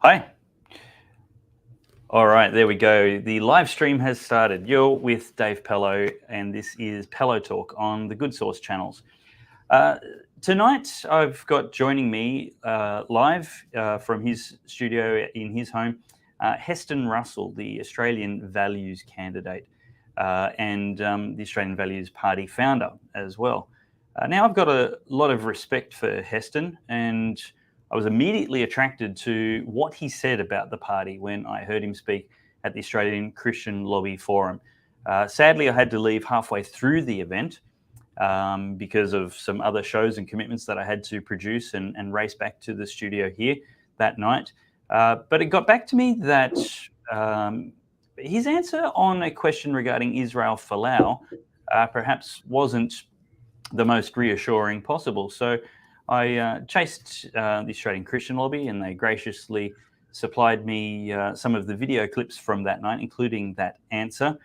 Hi. All right, there we go. The live stream has started. You're with Dave Pellowe, and this is Pellowe Talk on the Good Source channels. Uh, Tonight, I've got joining me live from his studio in his home, Heston Russell, the Australian Values candidate, and the Australian Values Party founder as well. Now, I've got a lot of respect for Heston, and I was immediately attracted to what he said about the party when I heard him speak at the Australian Christian Lobby Forum. Sadly, I had to leave halfway through the event because of some other shows and commitments that I had to produce and race back to the studio here that night. But it got back to me that his answer on a question regarding Israel Folau perhaps wasn't the most reassuring possible. So I chased the Australian Christian Lobby, and they graciously supplied me some of the video clips from that night, including that answer.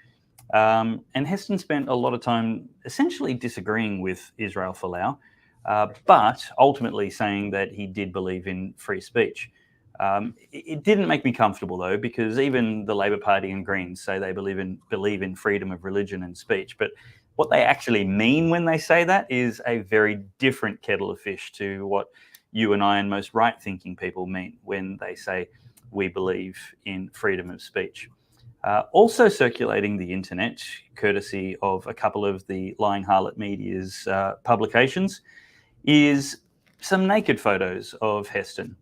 And Heston spent a lot of time essentially disagreeing with Israel Folau, but ultimately saying that he did believe in free speech. It didn't make me comfortable, though, because even the Labor Party and Greens say they believe in freedom of religion and speech. But what they actually mean when they say that is a very different kettle of fish to what you and I and most right-thinking people mean when they say we believe in freedom of speech. Also circulating the internet, courtesy of a couple of the Lying Harlot Media's publications, is some naked photos of Heston.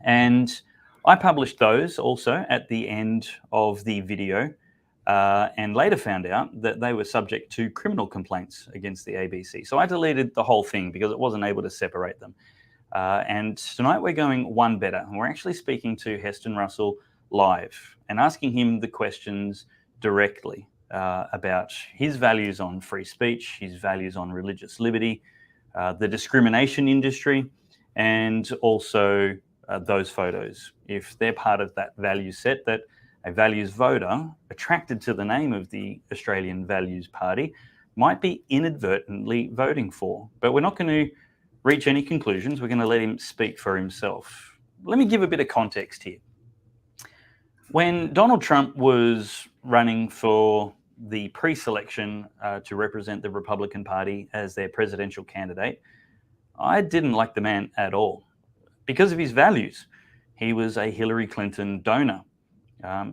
And I published those also at the end of the video, and later found out that they were subject to criminal complaints against the ABC. So I deleted the whole thing because it wasn't able to separate them. And tonight we're going one better. We're actually speaking to Heston Russell live and asking him the questions directly about his values on free speech, his values on religious liberty, the discrimination industry, and also those photos. If they're part of that value set that a values voter attracted to the name of the Australian Values Party might be inadvertently voting for. But we're not going to reach any conclusions. We're going to let him speak for himself. Let me give a bit of context here. When Donald Trump was running for the pre-selection to represent the Republican Party as their presidential candidate, I didn't like the man at all because of his values. He was a Hillary Clinton donor.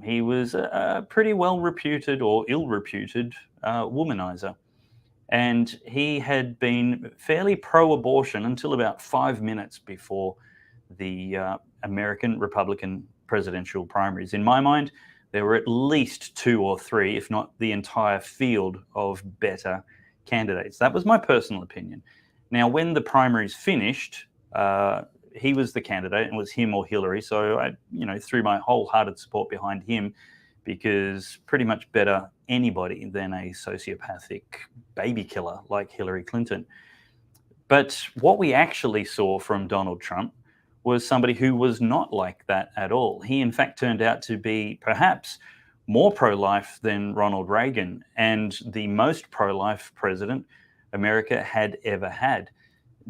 He was a pretty well-reputed or ill-reputed womanizer. And he had been fairly pro-abortion until about 5 minutes before the American Republican presidential primaries. In my mind, there were at least 2 or 3, if not the entire field of better candidates. That was my personal opinion. Now, when the primaries finished, he was the candidate, and it was him or Hillary. So I, threw my wholehearted support behind him, because pretty much better anybody than a sociopathic baby killer like Hillary Clinton. But what we actually saw from Donald Trump was somebody who was not like that at all. He, in fact, turned out to be perhaps more pro-life than Ronald Reagan, and the most pro-life president America had ever had.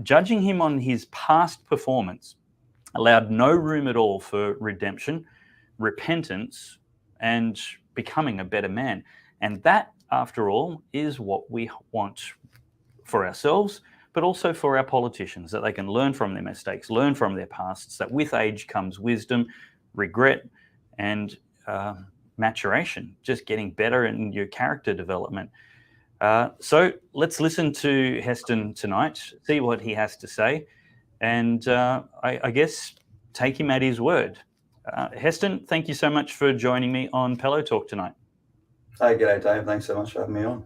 Judging him on his past performance allowed no room at all for redemption, repentance, and becoming a better man. And that, after all, is what we want for ourselves, but also for our politicians, that they can learn from their mistakes, learn from their pasts, that with age comes wisdom, regret, and maturation, just getting better in your character development. So let's listen to Heston tonight, see what he has to say, and I guess take him at his word. Heston, thank you so much for joining me on Pellowe Talk tonight. Hey, g'day, Dave. Thanks so much for having me on.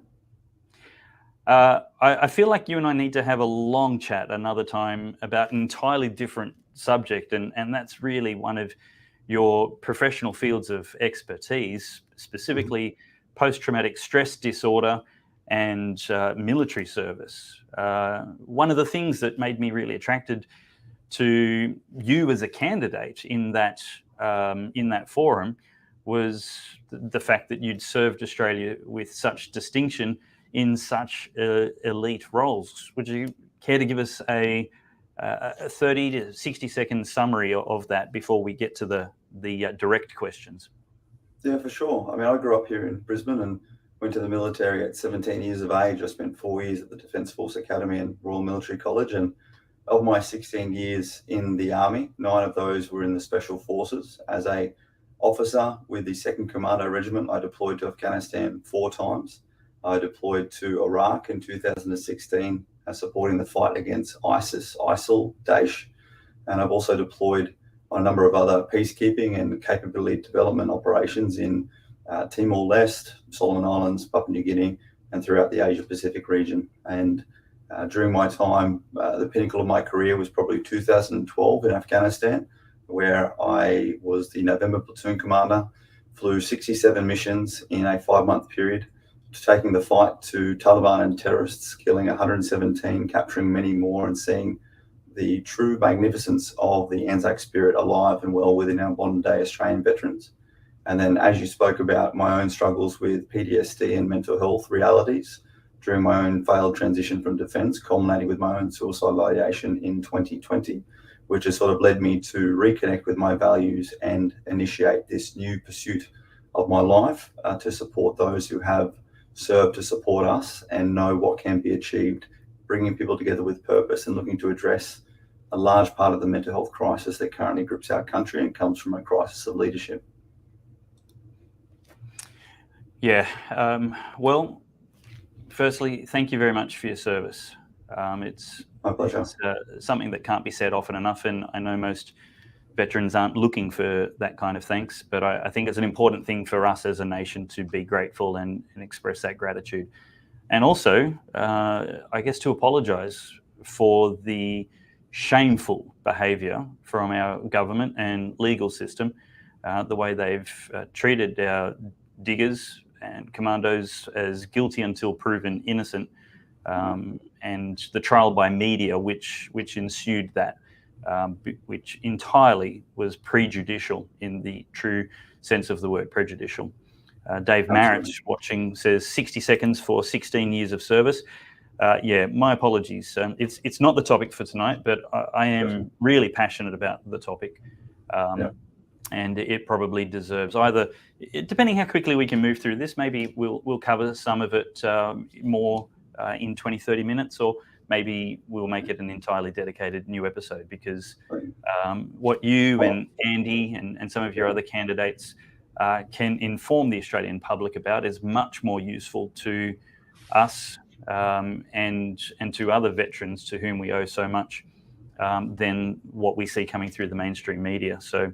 I feel like you and I need to have a long chat another time about an entirely different subject, and that's really one of your professional fields of expertise, specifically post-traumatic stress disorder and military service. One of the things that made me really attracted to you as a candidate in that forum was the fact that you'd served Australia with such distinction in such elite roles. Would you care to give us a a 30 to 60-second summary of that before we get to the direct questions. Yeah, for sure. I mean, I grew up here in Brisbane and went to the military at 17 years of age. I spent 4 years at the Defence Force Academy and Royal Military College. And of my 16 years in the Army, 9 of those were in the Special Forces. As a officer with the 2nd Commando Regiment, I deployed to Afghanistan 4 times. I deployed to Iraq in 2016, supporting the fight against ISIS, ISIL, Daesh. And I've also deployed on a number of other peacekeeping and capability development operations in Timor-Leste, Solomon Islands, Papua New Guinea, and throughout the Asia-Pacific region. And during my time, the pinnacle of my career was probably 2012 in Afghanistan, where I was the November platoon commander, flew 67 missions in a 5-month period, taking the fight to Taliban and terrorists, killing 117, capturing many more, and seeing the true magnificence of the Anzac spirit alive and well within our modern day Australian veterans. And then, as you spoke about, my own struggles with PTSD and mental health realities during my own failed transition from defence, culminating with my own suicidal ideation in 2020, which has sort of led me to reconnect with my values and initiate this new pursuit of my life to support those who have served to support us and know what can be achieved, bringing people together with purpose and looking to address a large part of the mental health crisis that currently grips our country and comes from a crisis of leadership. Yeah, well, firstly, thank you very much for your service. It's my pleasure. It's something that can't be said often enough, and I know most veterans aren't looking for that kind of thanks, but I think it's an important thing for us as a nation to be grateful and express that gratitude. And also, I guess, to apologise for the shameful behaviour from our government and legal system, the way they've treated our diggers and commandos as guilty until proven innocent, and the trial by media which ensued that, which entirely was prejudicial in the true sense of the word, prejudicial. Dave Marriott watching says 60 seconds for 16 years of service. Yeah, my apologies. It's not the topic for tonight, but I am really passionate about the topic. And it probably deserves either, depending how quickly we can move through this, maybe we'll cover some of it more in 20, 30 minutes, or maybe we'll make it an entirely dedicated new episode, because what you and Andy and some of your other candidates can inform the Australian public about is much more useful to us and to other veterans to whom we owe so much than what we see coming through the mainstream media. So,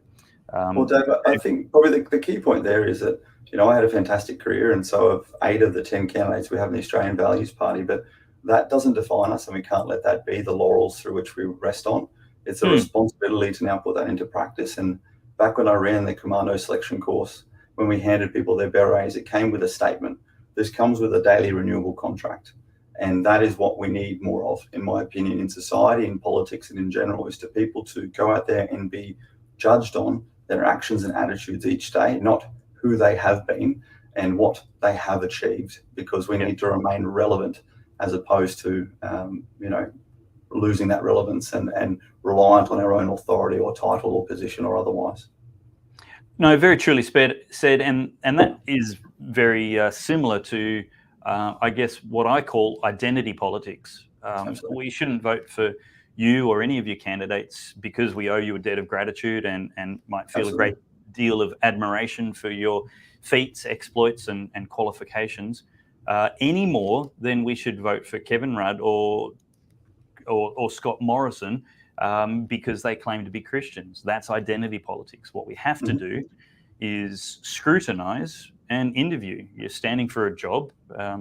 well, Dave, I think probably the key point there is that, you know, I had a fantastic career, and so have 8 of the 10 candidates we have in the Australian Values Party, but that doesn't define us, and we can't let that be the laurels through which we rest on. It's a responsibility to now put that into practice. And back when I ran the commando selection course, when we handed people their berets, it came with a statement. This comes with a daily renewable contract. And that is what we need more of, in my opinion, in society, in politics, and in general, is to people to go out there and be judged on their actions and attitudes each day, not who they have been and what they have achieved, because we need to remain relevant as opposed to, you know, losing that relevance and reliant on our own authority or title or position or otherwise. No, very truly said, and that is very similar to, I guess, what I call identity politics. We shouldn't vote for you or any of your candidates because we owe you a debt of gratitude and might feel a great deal of admiration for your feats, exploits, and qualifications, any more than we should vote for Kevin Rudd or Scott Morrison because they claim to be Christians. That's identity politics. What we have to do is scrutinise and interview. You're standing for a job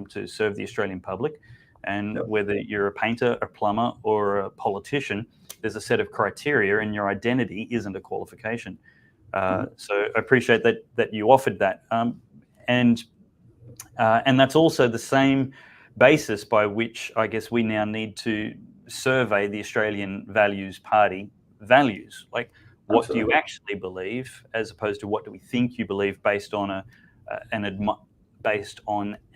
to serve the Australian public, and whether you're a painter, a plumber, or a politician, there's a set of criteria, and your identity isn't a qualification. So I appreciate that you offered that, and that's also the same basis by which I guess we now need to survey the Australian Values Party values. Like, what do you actually believe, as opposed to what do we think you believe based on an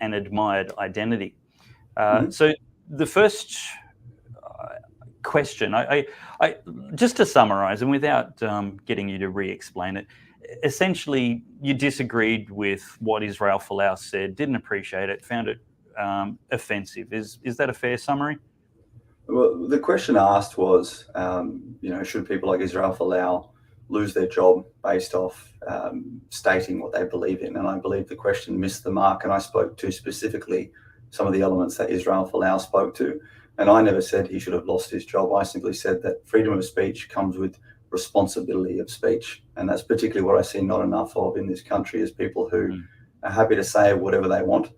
admired identity. So the first question. I just to summarize, and without getting you to re-explain it, essentially you disagreed with what Israel Folau said, didn't appreciate it, found it offensive. Is that a fair summary? Well, the question asked was, should people like Israel Folau lose their job based off stating what they believe in? And I believe the question missed the mark, and I spoke to specifically some of the elements that Israel Folau spoke to. And I never said he should have lost his job. I simply said that freedom of speech comes with responsibility of speech. And that's particularly what I see not enough of in this country, is people who are happy to say whatever they want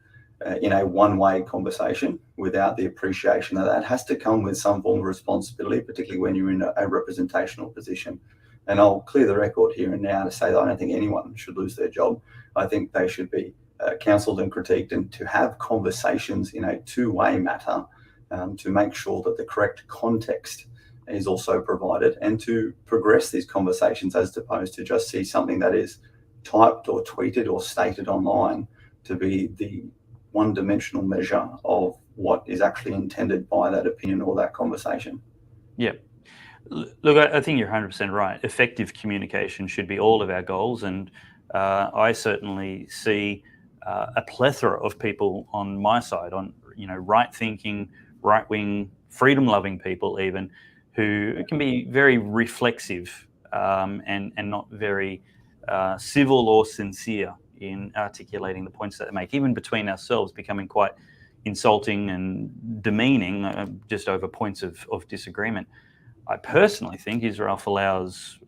in a one-way conversation without the appreciation that has to come with some form of responsibility, particularly when you're in a representational position. And I'll clear the record here and now to say that I don't think anyone should lose their job. I think they should be counselled and critiqued, and to have conversations in a two-way matter to make sure that the correct context is also provided, and to progress these conversations as opposed to just see something that is typed or tweeted or stated online to be the one-dimensional measure of what is actually intended by that opinion or that conversation. Yeah. Look, I think you're 100% right. Effective communication should be all of our goals, and I certainly see a plethora of people on my side, on right-thinking, right-wing, freedom-loving people even, who can be very reflexive and not very civil or sincere in articulating the points that they make, even between ourselves, becoming quite insulting and demeaning just over points of disagreement. I personally think Israel Folau's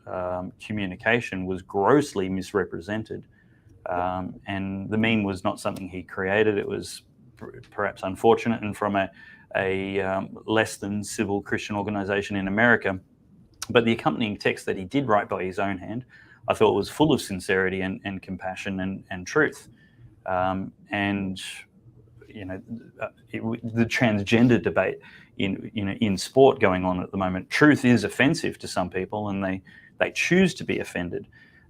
communication was grossly misrepresented, and the meme was not something he created. It was perhaps unfortunate, and from a less than civil Christian organization in America. But the accompanying text that he did write by his own hand, I thought was full of sincerity and compassion and truth. The transgender debate in sport going on at the moment, truth is offensive to some people, and they choose to be offended.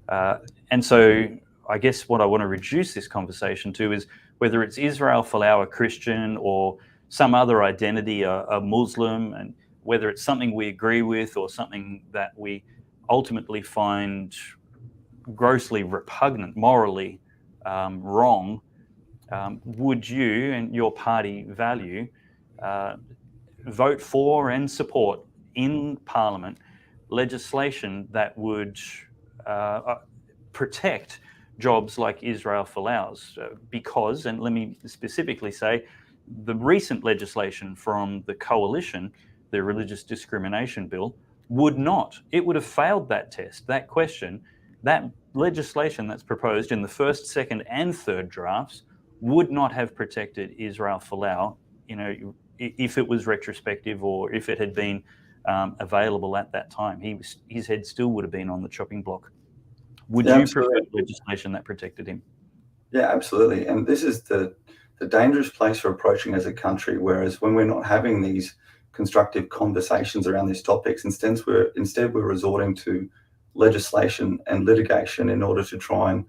And so I guess what I want to reduce this conversation to is whether it's Israel Folau, a Christian, or some other identity, a Muslim, and whether it's something we agree with or something that we ultimately find grossly repugnant, morally wrong, would you and your party value vote for and support in Parliament legislation that would protect jobs like Israel Folau's? Because, and let me specifically say, the recent legislation from the coalition, the Religious Discrimination Bill, would not. It would have failed that test, that question. That legislation that's proposed in the first, second, and third drafts would not have protected Israel Folau, if it was retrospective or if it had been available at that time. His head still would have been on the chopping block. Would you prefer legislation that protected him? Yeah, absolutely. And this is the dangerous place we're approaching as a country, whereas when we're not having these constructive conversations around these topics, instead we're resorting to legislation and litigation in order to try and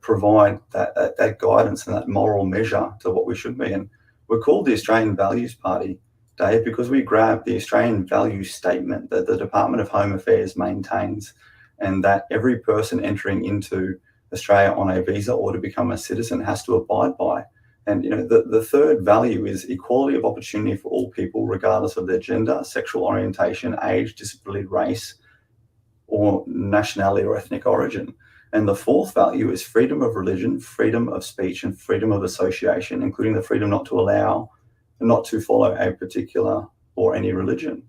provide that guidance and that moral measure to what we should be. And we're called the Australian Values Party, Dave, because we grab the Australian Values Statement that the Department of Home Affairs maintains, and that every person entering into Australia on a visa or to become a citizen has to abide by. And the third value is equality of opportunity for all people, regardless of their gender, sexual orientation, age, disability, race, or nationality or ethnic origin. And the fourth value is freedom of religion, freedom of speech, and freedom of association, including the freedom not to follow a particular or any religion.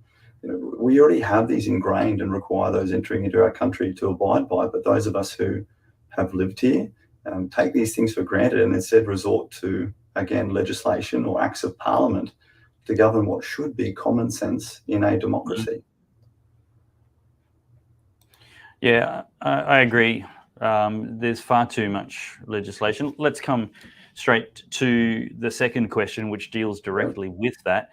We already have these ingrained and require those entering into our country to abide by, but those of us who have lived here take these things for granted and instead resort to, again, legislation or acts of parliament to govern what should be common sense in a democracy. Yeah, I agree. There's far too much legislation. Let's come straight to the second question, which deals directly with that.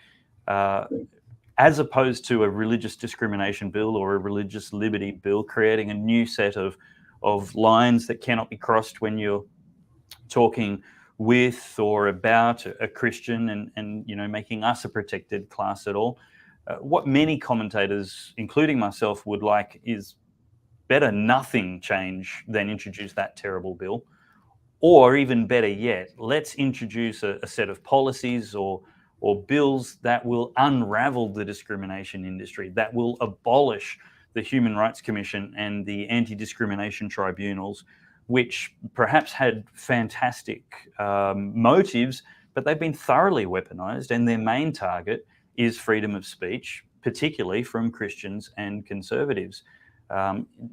As opposed to a religious discrimination bill or a religious liberty bill, creating a new set of lines that cannot be crossed when you're talking with or about a Christian and making us a protected class at all. What many commentators, including myself, would like is better nothing change than introduce that terrible bill. Or even better yet, let's introduce a set of policies or bills that will unravel the discrimination industry, that will abolish the Human Rights Commission and the anti-discrimination tribunals, which perhaps had fantastic motives, but they've been thoroughly weaponized, and their main target is freedom of speech, particularly from Christians and conservatives.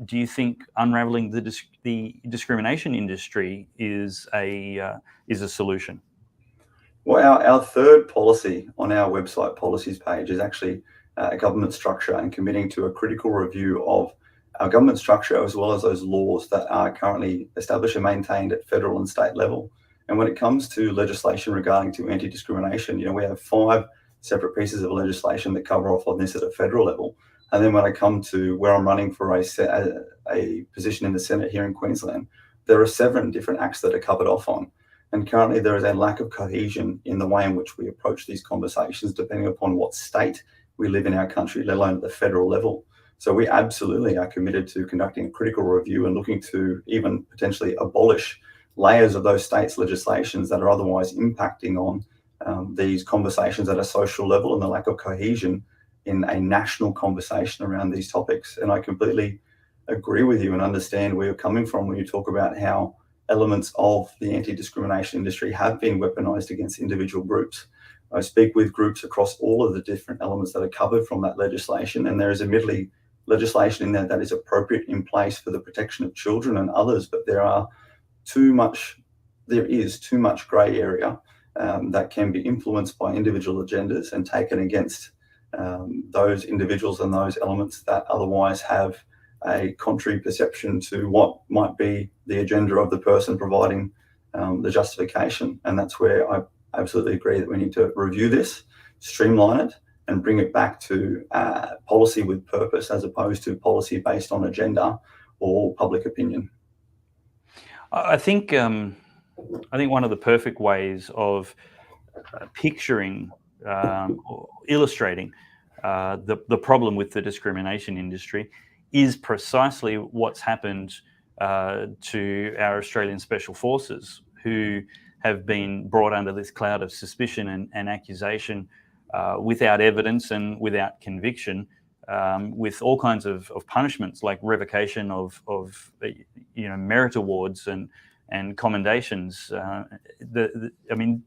Do you think unraveling the discrimination industry is a solution? Well, our third policy on our website policies page is actually government structure and committing to a critical review of our government structure as well as those laws that are currently established and maintained at federal and state level. And when it comes to legislation regarding to anti-discrimination, we have 5 separate pieces of legislation that cover off on this at a federal level. And then when I come to where I'm running for a position in the Senate here in Queensland, there are 7 different acts that are covered off on. And currently there is a lack of cohesion in the way in which we approach these conversations, depending upon what state we live in our country, let alone at the federal level. So we absolutely are committed to conducting a critical review and looking to even potentially abolish layers of those states' legislations that are otherwise impacting on these conversations at a social level and the lack of cohesion in a national conversation around these topics. And I completely agree with you and understand where you're coming from when you talk about how elements of the anti-discrimination industry have been weaponized against individual groups. I speak with groups across all of the different elements that are covered from that legislation, and there is admittedly legislation in there that is appropriate in place for the protection of children and others, but there is too much grey area that can be influenced by individual agendas and taken against those individuals and those elements that otherwise have a contrary perception to what might be the agenda of the person providing the justification. And that's where I absolutely agree that we need to review this, streamline it, and bring it back to policy with purpose as opposed to policy based on agenda or public opinion. I think one of the perfect ways of picturing or illustrating the problem with the discrimination industry is precisely what's happened to our Australian Special Forces, who have been brought under this cloud of suspicion and accusation without evidence and without conviction, with all kinds of punishments like revocation of merit awards and commendations.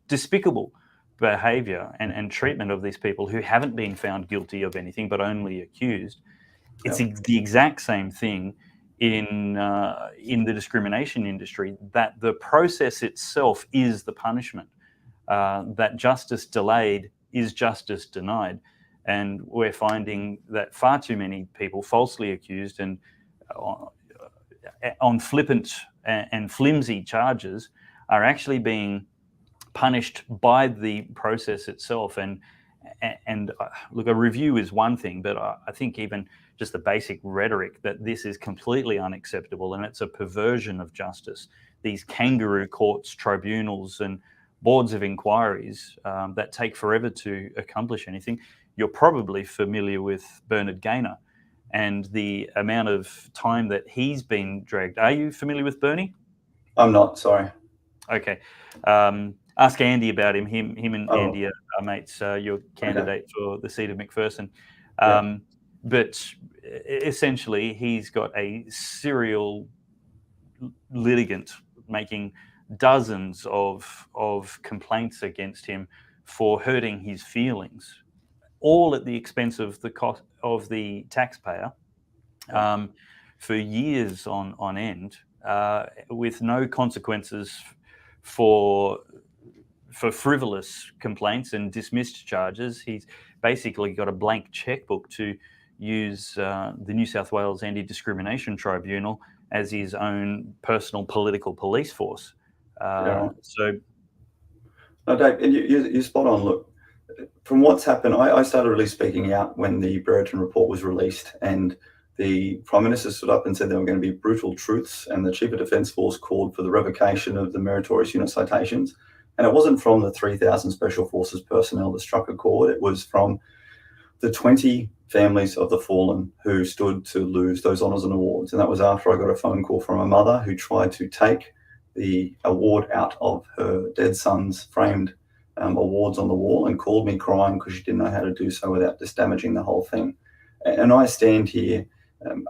Despicable behaviour and treatment of these people who haven't been found guilty of anything but only accused. It's the exact same thing in the discrimination industry, that the process itself is the punishment, that justice delayed is justice denied. And we're finding that far too many people falsely accused and on flippant and flimsy charges are actually being punished by the process itself. And look, a review is one thing, but I think even just the basic rhetoric that this is completely unacceptable and it's a perversion of justice. These kangaroo courts, tribunals, and boards of inquiries that take forever to accomplish anything. You're probably familiar with Bernard Gaynor and the amount of time that he's been dragged. Are you familiar with Bernie? I'm not, sorry. Okay. Ask Andy about him. Him and Andy are mates. Your candidate for the seat of McPherson. But essentially, he's got a serial litigant making dozens of complaints against him for hurting his feelings, all at the expense of the cost of the taxpayer, for years on end, with no consequences for frivolous complaints and dismissed charges. He's basically got a blank checkbook to use the New South Wales Anti-Discrimination Tribunal as his own personal political police force. So, no, Dave, and you're spot on. Look, from what's happened, I started really speaking out when the Brereton report was released, and the Prime Minister stood up and said there were going to be brutal truths, and the Chief of Defence Force called for the revocation of the meritorious unit citations. And it wasn't from the 3,000 Special Forces personnel that struck a chord. It was from the 20 families of the fallen who stood to lose those honours and awards. And that was after I got a phone call from a mother who tried to take the award out of her dead son's framed awards on the wall and called me crying because she didn't know how to do so without just damaging the whole thing. And I stand here,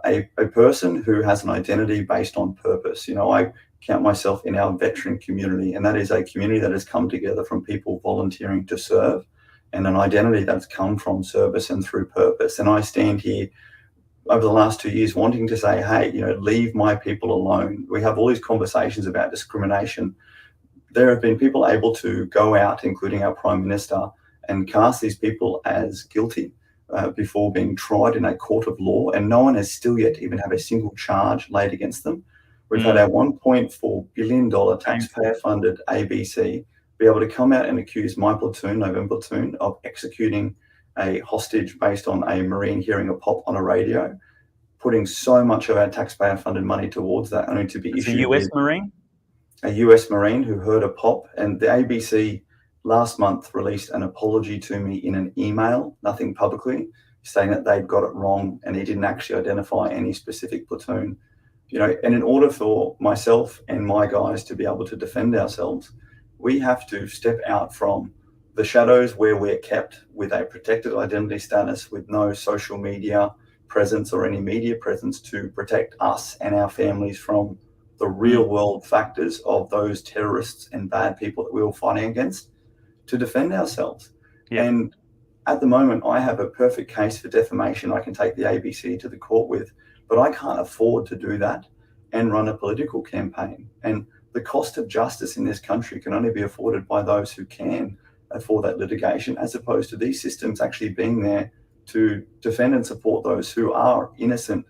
a person who has an identity based on purpose. You know, I count myself in our veteran community, and that is a community that has come together from people volunteering to serve, and an identity that's come from service and through purpose. And I stand here over the last 2 years wanting to say, hey, you know, leave my people alone. We have all these conversations about discrimination. There have been people able to go out, including our Prime Minister, and cast these people as guilty before being tried in a court of law, and no one has still yet even have a single charge laid against them. We've had our $1.4 billion taxpayer-funded ABC be able to come out and accuse my platoon, November Platoon, of executing a hostage based on a Marine hearing a pop on a radio, putting so much of our taxpayer-funded money towards that, only to be issued a US Marine? A US Marine who heard a pop. And the ABC last month released an apology to me in an email, nothing publicly, saying that they'd got it wrong and he didn't actually identify any specific platoon. You know, and in order for myself and my guys to be able to defend ourselves, we have to step out from the shadows where we're kept with a protected identity status, with no social media presence or any media presence to protect us and our families from the real world factors of those terrorists and bad people that we were fighting against, to defend ourselves. Yeah. And at the moment, I have a perfect case for defamation I can take the ABC to the court with, but I can't afford to do that and run a political campaign. And the cost of justice in this country can only be afforded by those who can afford that litigation, as opposed to these systems actually being there to defend and support those who are innocent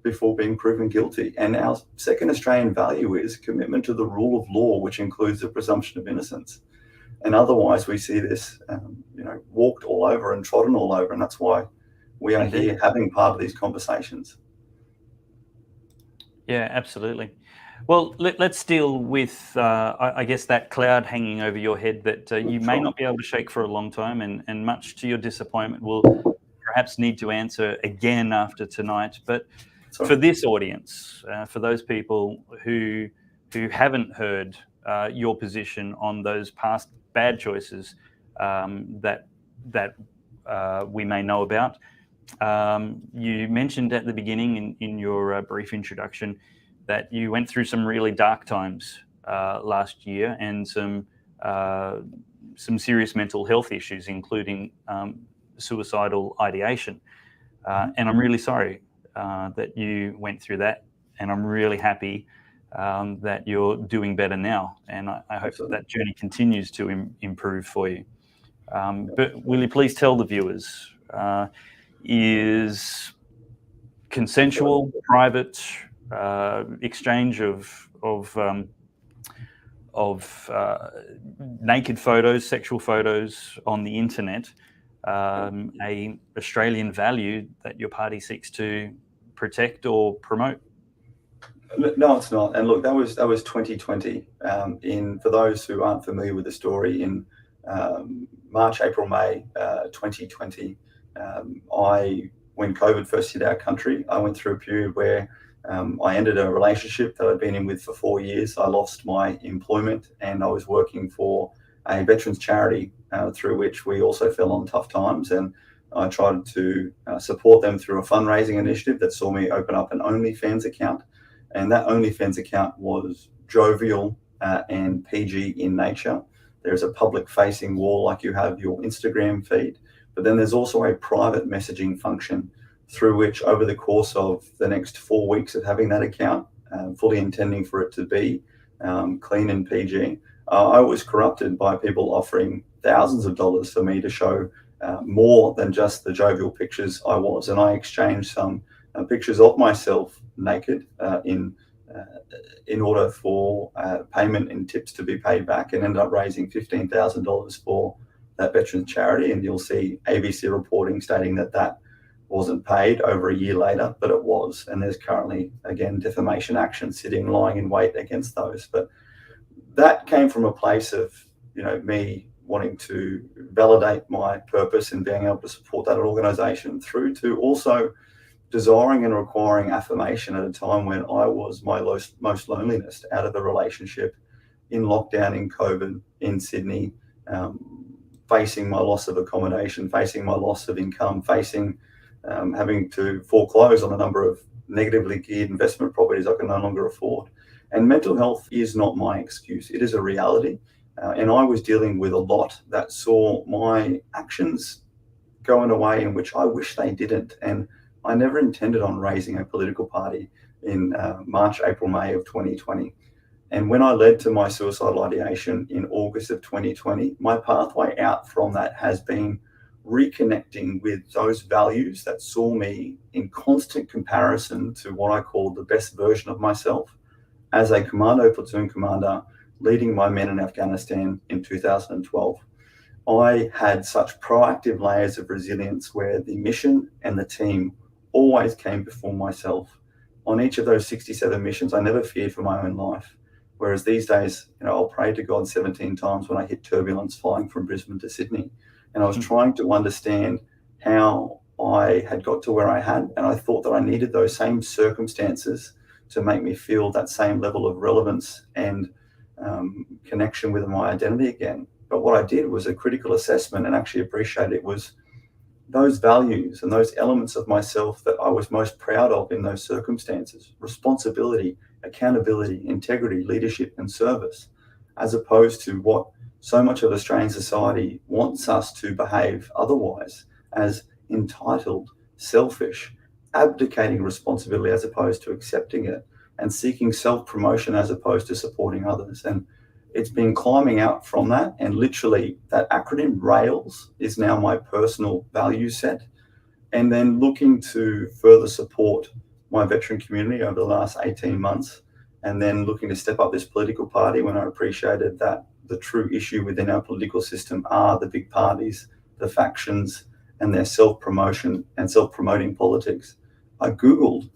before being proven guilty. And our second Australian value is commitment to the rule of law, which includes the presumption of innocence. And otherwise, we see this, walked all over and trodden all over, and that's why we are here having part of these conversations. Yeah, absolutely. Well, let's deal with, I guess, that cloud hanging over your head that you may not be able to shake for a long time, and much to your disappointment will perhaps need to answer again after tonight. But for this audience, for those people who haven't heard your position on those past bad choices that we may know about, you mentioned at the beginning in your brief introduction that you went through some really dark times last year, and some serious mental health issues, including suicidal ideation. And I'm really sorry that you went through that, and I'm really happy that you're doing better now. And I hope that journey continues to improve for you. But will you please tell the viewers, is consensual, private exchange of naked photos, sexual photos on the internet, a Australian value that your party seeks to protect or promote? No, it's not. And look, that was 2020. For those who aren't familiar with the story, in March, April, May 2020, when COVID first hit our country, I went through a period where I ended a relationship that I'd been in with for 4 years. I lost my employment, and I was working for a veterans charity through which we also fell on tough times. And I tried to support them through a fundraising initiative that saw me open up an OnlyFans account. And that OnlyFans account was jovial and PG in nature. There's a public-facing wall like you have your Instagram feed, but then there's also a private messaging function through which, over the course of the next 4 weeks of having that account, fully intending for it to be clean and PG, I was corrupted by people offering thousands of dollars for me to show more than just the jovial pictures I was. And I exchanged some pictures of myself naked in order for payment and tips to be paid back, and ended up raising $15,000 for that veterans charity. And you'll see ABC reporting stating that that wasn't paid over a year later, but it was. And there's currently, again, defamation action lying in wait against those. But that came from a place of, me wanting to validate my purpose and being able to support that organization, through to also desiring and requiring affirmation at a time when I was my most loneliest, out of a relationship, in lockdown, in COVID, in Sydney, facing my loss of accommodation, facing my loss of income, facing having to foreclose on a number of negatively geared investment properties I can no longer afford. And mental health is not my excuse. It is a reality. And I was dealing with a lot that saw my actions go in a way in which I wish they didn't. And I never intended on raising a political party in March, April, May of 2020. And when I led to my suicidal ideation in August of 2020, my pathway out from that has been reconnecting with those values that saw me in constant comparison to what I call the best version of myself as a commando platoon commander leading my men in Afghanistan in 2012. I had such proactive layers of resilience where the mission and the team always came before myself. On each of those 67 missions, I never feared for my own life. Whereas these days, I'll pray to God 17 times when I hit turbulence flying from Brisbane to Sydney. And I was trying to understand how I had got to where I had. And I thought that I needed those same circumstances to make me feel that same level of relevance and connection with my identity again. But what I did was a critical assessment and actually appreciated it was those values and those elements of myself that I was most proud of in those circumstances: responsibility, accountability, integrity, leadership, and service, as opposed to what so much of Australian society wants us to behave otherwise, as entitled, selfish, abdicating responsibility as opposed to accepting it, and seeking self-promotion as opposed to supporting others. And it's been climbing out from that, and literally that acronym RAILS is now my personal value set, and then looking to further support my veteran community over the last 18 months, and then looking to step up this political party when I appreciated that the true issue within our political system are the big parties, the factions, and their self-promotion and self-promoting politics. I Googled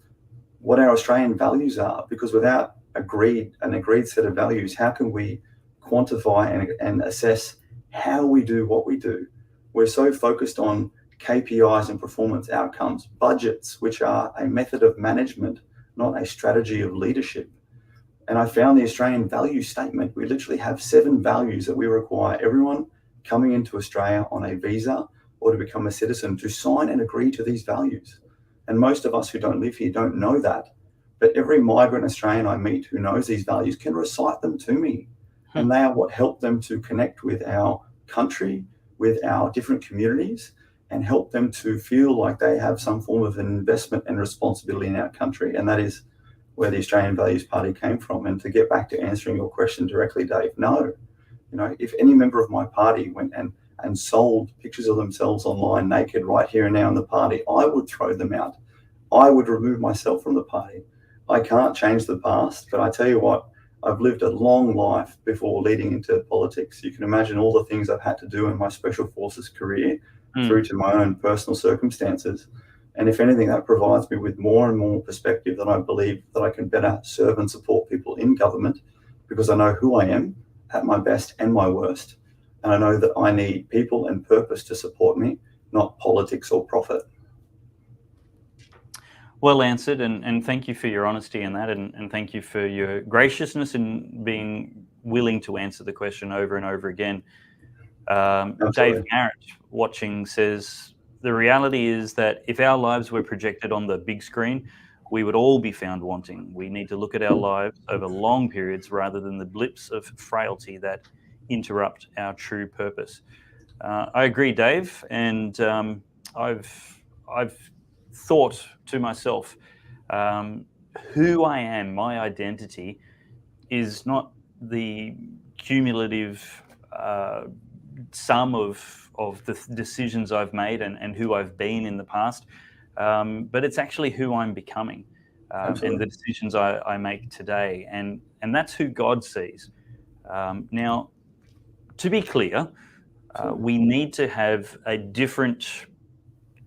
what our Australian values are, because without an agreed set of values, how can we quantify and assess how we do what we do? We're so focused on KPIs and performance outcomes, budgets, which are a method of management, not a strategy of leadership. And I found the Australian value statement. We literally have 7 values that we require everyone coming into Australia on a visa or to become a citizen to sign and agree to these values. And most of us who don't live here don't know that. But every migrant Australian I meet who knows these values can recite them to me. And they are what help them to connect with our country, with our different communities, and help them to feel like they have some form of an investment and responsibility in our country. And that is where the Australian Values Party came from. And to get back to answering your question directly, Dave, no. If any member of my party went and sold pictures of themselves online naked right here and now in the party, I would throw them out. I would remove myself from the party. I can't change the past, but I tell you what, I've lived a long life before leading into politics. You can imagine all the things I've had to do in my Special Forces career through to my own personal circumstances. And if anything, that provides me with more and more perspective that I believe that I can better serve and support people in government, because I know who I am at my best and my worst. And I know that I need people and purpose to support me, not politics or profit. Well answered, and thank you for your honesty in that, and thank you for your graciousness in being willing to answer the question over and over again. Dave Garrett watching says, the reality is that if our lives were projected on the big screen, we would all be found wanting. We need to look at our lives over long periods rather than the blips of frailty that interrupt our true purpose. I agree, Dave, and I've thought to myself, who I am, my identity, is not the cumulative sum of the decisions I've made and who I've been in the past, but it's actually who I'm becoming, and the decisions I make today, and that's who God sees. Now, to be clear, we need to have a different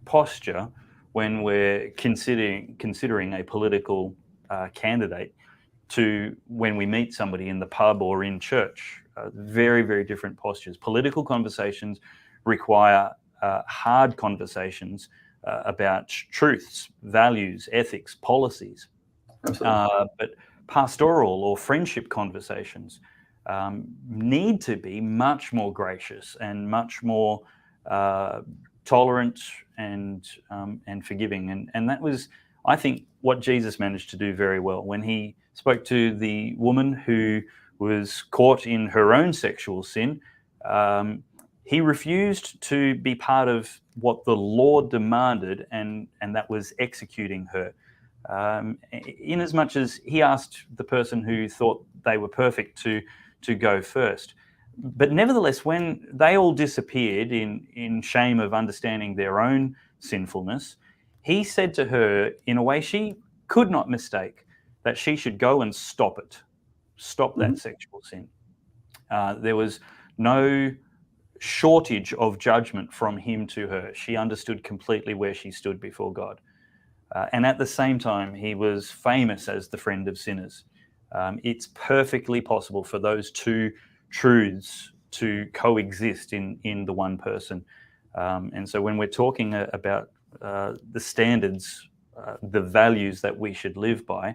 posture when we're considering a political candidate to when we meet somebody in the pub or in church. very, very different postures. Political conversations require hard conversations about truths, values, ethics, policies. But pastoral or friendship conversations need to be much more gracious and much more tolerant and forgiving. And that was, I think, what Jesus managed to do very well when he spoke to the woman who was caught in her own sexual sin. He refused to be part of what the law demanded, and that was executing her. In as much as he asked the person who thought they were perfect to go first. But nevertheless, when they all disappeared in shame of understanding their own sinfulness, he said to her, in a way she could not mistake, that she should go and stop that sexual sin. There was no shortage of judgment from him to her. She understood completely where she stood before God. And at the same time, he was famous as the friend of sinners. It's perfectly possible for those two truths to coexist in the one person. And so when we're talking about the standards, the values that we should live by,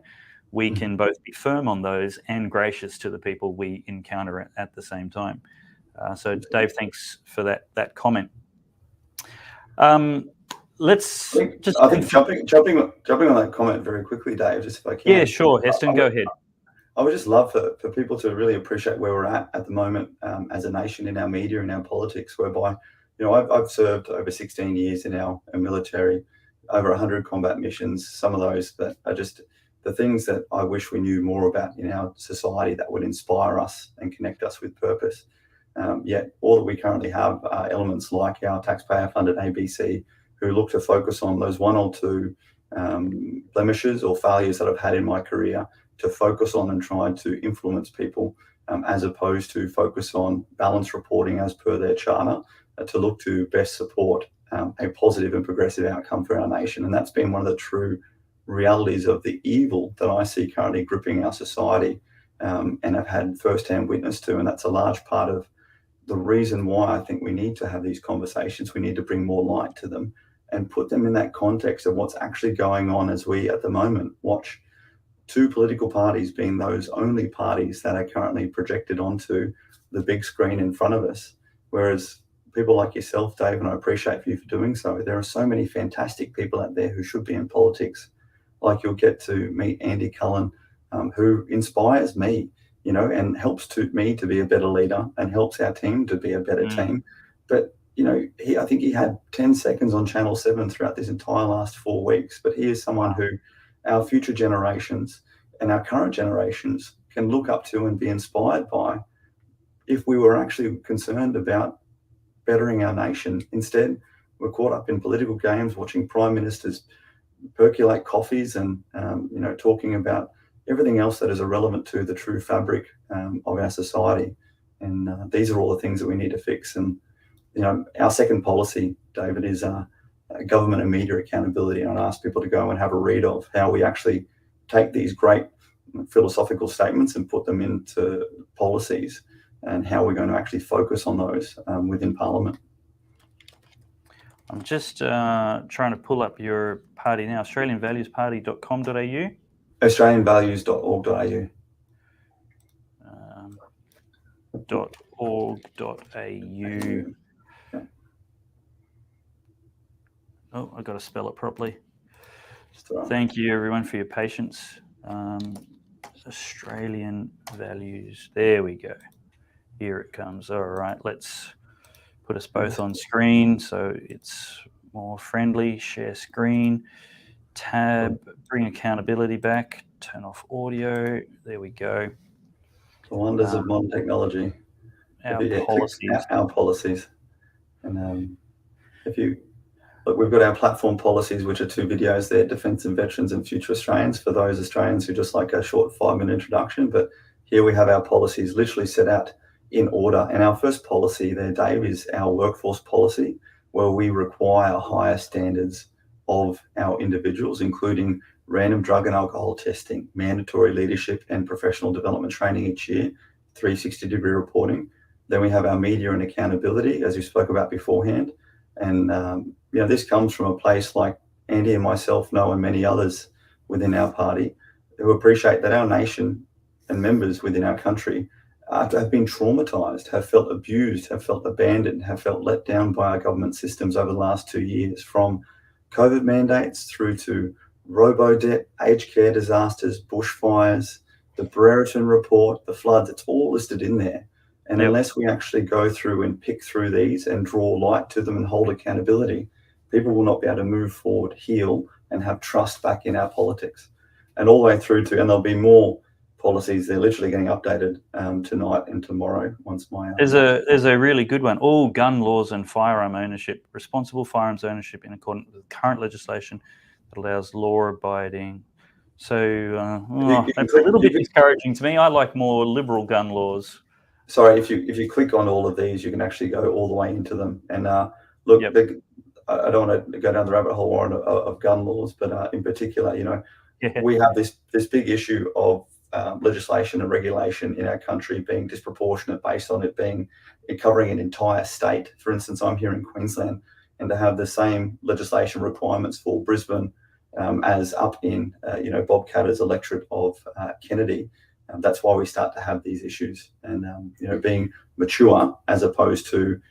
we can both be firm on those and gracious to the people we encounter at the same time. So Dave, thanks for that comment. Let's just... I think jumping on that comment very quickly, Dave, just if I can. Yeah, sure, Heston, go ahead. I would just love for people to really appreciate where we're at the moment as a nation, in our media, in our politics, whereby, I've served over 16 years in our military, over 100 combat missions. Some of those that are just the things that I wish we knew more about in our society that would inspire us and connect us with purpose. Yet all that we currently have are elements like our taxpayer-funded ABC, who look to focus on those one or two blemishes or failures that I've had in my career, to focus on and try to influence people, as opposed to focus on balanced reporting as per their charter, to look to best support a positive and progressive outcome for our nation. And that's been one of the true realities of the evil that I see currently gripping our society, and I've had firsthand witness to. And that's a large part of the reason why I think we need to have these conversations. We need to bring more light to them and put them in that context of what's actually going on as we, at the moment, watch two political parties being those only parties that are currently projected onto the big screen in front of us. Whereas people like yourself, Dave, and I appreciate you for doing so, there are so many fantastic people out there who should be in politics. Like, you'll get to meet Andy Cullen, who inspires me, and helps me to be a better leader and helps our team to be a better team. But, I think he had 10 seconds on Channel 7 throughout this entire last 4 weeks. But he is someone who our future generations and our current generations can look up to and be inspired by, if we were actually concerned about bettering our nation. Instead, we're caught up in political games, watching prime ministers percolate coffees and, talking about everything else that is irrelevant to the true fabric of our society. And these are all the things that we need to fix. And, our second policy, David, is government and media accountability. And I ask people to go and have a read of how we actually take these great philosophical statements and put them into policies, and how we're going to actually focus on those within Parliament. I'm just trying to pull up your party now, australianvaluesparty.com.au. australianvalues.org.au. .org.au. Oh, I've got to spell it properly. Thank you, everyone, for your patience. Australian Values. There we go. Here it comes. All right, let's put us both on screen so it's more friendly. Share screen. Tab. Bring accountability back. Turn off audio. There we go. The wonders of modern technology. Our policies. And look, we've got our platform policies, which are 2 videos there: Defence and Veterans and Future Australians, for those Australians who just like a short 5-minute introduction. But here we have our policies literally set out in order. And our first policy there, Dave, is our workforce policy, where we require higher standards of our individuals, including random drug and alcohol testing, mandatory leadership and professional development training each year, 360-degree reporting. Then we have our media and accountability, as you spoke about beforehand. And, this comes from a place like Andy and myself know, and many others within our party, who appreciate that our nation and members within our country have been traumatized, have felt abused, have felt abandoned, have felt let down by our government systems over the last 2 years, from COVID mandates through to robo-debt, aged care disasters, bushfires, the Brereton report, the floods. It's all listed in there. And unless we actually go through and pick through these and draw light to them and hold accountability, people will not be able to move forward, heal, and have trust back in our politics. And all the way through to, and there'll be more policies. They're literally getting updated tonight and tomorrow. Once there's a really good one. All gun laws and firearm ownership, responsible firearms ownership in accordance with current legislation that allows law-abiding. So that's a little bit discouraging to me. I like more liberal gun laws. Sorry, if you click on all of these, you can actually go all the way into them. And look, I don't want to go down the rabbit hole of gun laws, but in particular, we have this big issue of legislation and regulation in our country being disproportionate based on it covering an entire state. For instance, I'm here in Queensland, and to have the same legislation requirements for Brisbane as up in Bob Katter's electorate of Kennedy. That's why we start to have these issues, and being mature as opposed to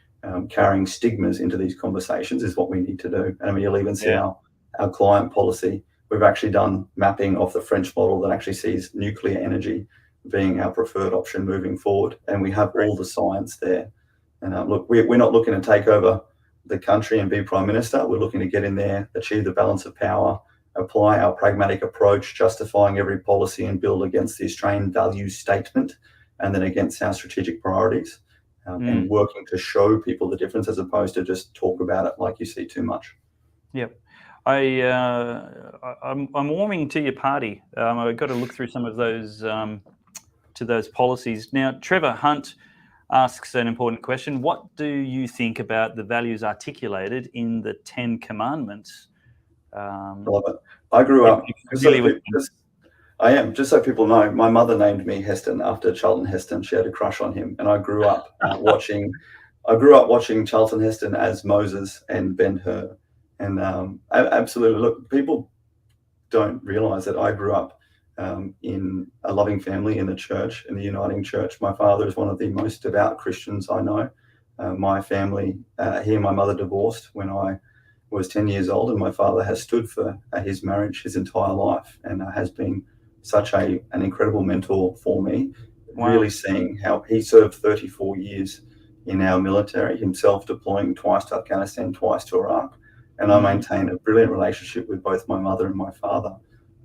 carrying stigmas into these conversations is what we need to do. And you'll even see our client policy. We've actually done mapping of the French model that actually sees nuclear energy being our preferred option moving forward, and we have all the science there. And look, we're not looking to take over the country and be prime minister. We're looking to get in there, achieve the balance of power, apply our pragmatic approach, justifying every policy and build against the Australian values statement, and then against our strategic priorities, and working to show people the difference as opposed to just talk about it like you see too much. Yep. I'm warming to your party. I've got to look through some of those policies. Now, Trevor Hunt asks an important question. What do you think about the values articulated in the 10 Commandments? I grew up, just so people know, my mother named me Heston after Charlton Heston. She had a crush on him, and I grew up watching Charlton Heston as Moses and Ben-Hur. And absolutely, look, people don't realize that I grew up in a loving family in the church, in the Uniting Church. My father is one of the most devout Christians I know. My family, he and my mother divorced when I was 10 years old, and my father has stood for his marriage his entire life, and has been such an incredible mentor for me. Wow. Really seeing how he served 34 years in our military, himself deploying twice to Afghanistan, twice to Iraq. And I maintain a brilliant relationship with both my mother and my father.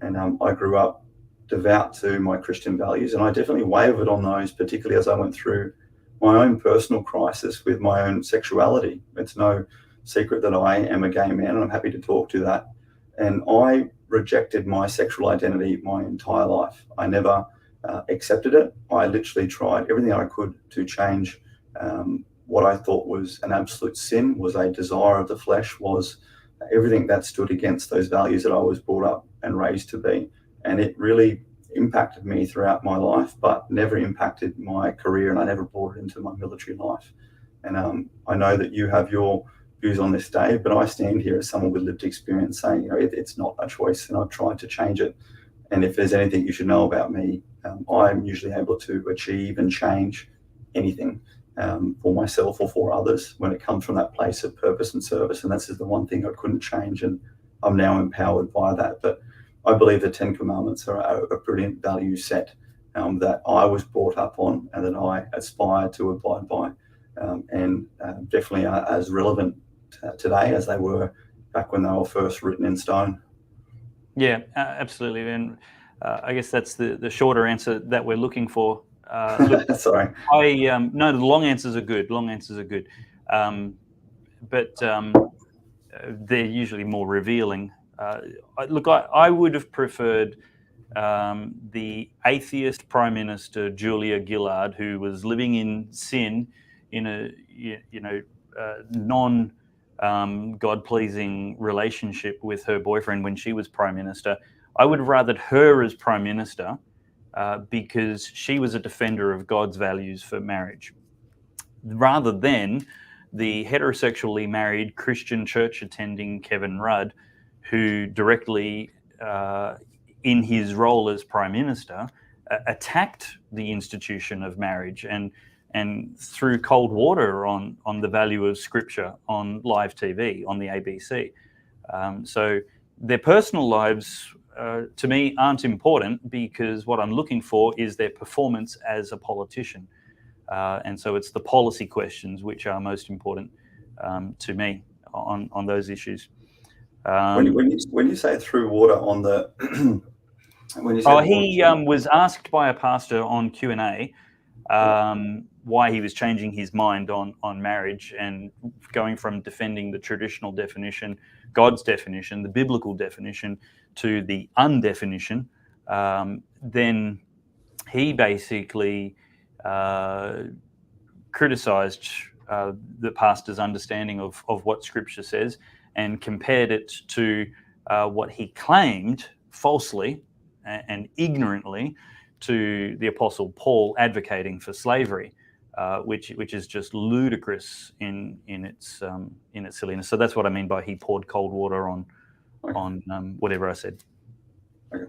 And I grew up devout to my Christian values, and I definitely wavered on those, particularly as I went through my own personal crisis with my own sexuality. It's no secret that I am a gay man, and I'm happy to talk to that. And I rejected my sexual identity my entire life. I never accepted it. I literally tried everything I could to change what I thought was an absolute sin, was a desire of the flesh, was everything that stood against those values that I was brought up and raised to be. And it really impacted me throughout my life, but never impacted my career, and I never brought it into my military life. And I know that you have your views on this, Dave, but I stand here as someone with lived experience saying, it's not a choice, and I've tried to change it. And if there's anything you should know about me, I'm usually able to achieve and change anything for myself or for others when it comes from that place of purpose and service. And that's the one thing I couldn't change, and I'm now empowered by that. But I believe the 10 Commandments are a brilliant value set that I was brought up on and that I aspire to abide by, and definitely are as relevant today as they were back when they were first written in stone. Yeah, absolutely. And I guess that's the shorter answer that we're looking for. Sorry. No, the long answers are good. But they're usually more revealing. I would have preferred the atheist Prime Minister Julia Gillard, who was living in sin in a non God-pleasing relationship with her boyfriend when she was Prime Minister. I would have rathered her as Prime Minister because she was a defender of God's values for marriage, rather than the heterosexually married Christian church attending Kevin Rudd, who directly, in his role as Prime Minister, attacked the institution of marriage and threw cold water on the value of Scripture on live TV, on the ABC. So their personal lives, to me, aren't important, because what I'm looking for is their performance as a politician. And so it's the policy questions which are most important to me on those issues. When you say through water on the when you say he was asked by a pastor on Q&A why he was changing his mind on marriage and going from defending the traditional definition, God's definition, the biblical definition, to the undefinition. Then he basically criticized the pastor's understanding of what Scripture says and compared it to what he claimed falsely and ignorantly to the Apostle Paul advocating for slavery, which is just ludicrous in its silliness. So that's what I mean by he poured cold water on whatever I said. Okay.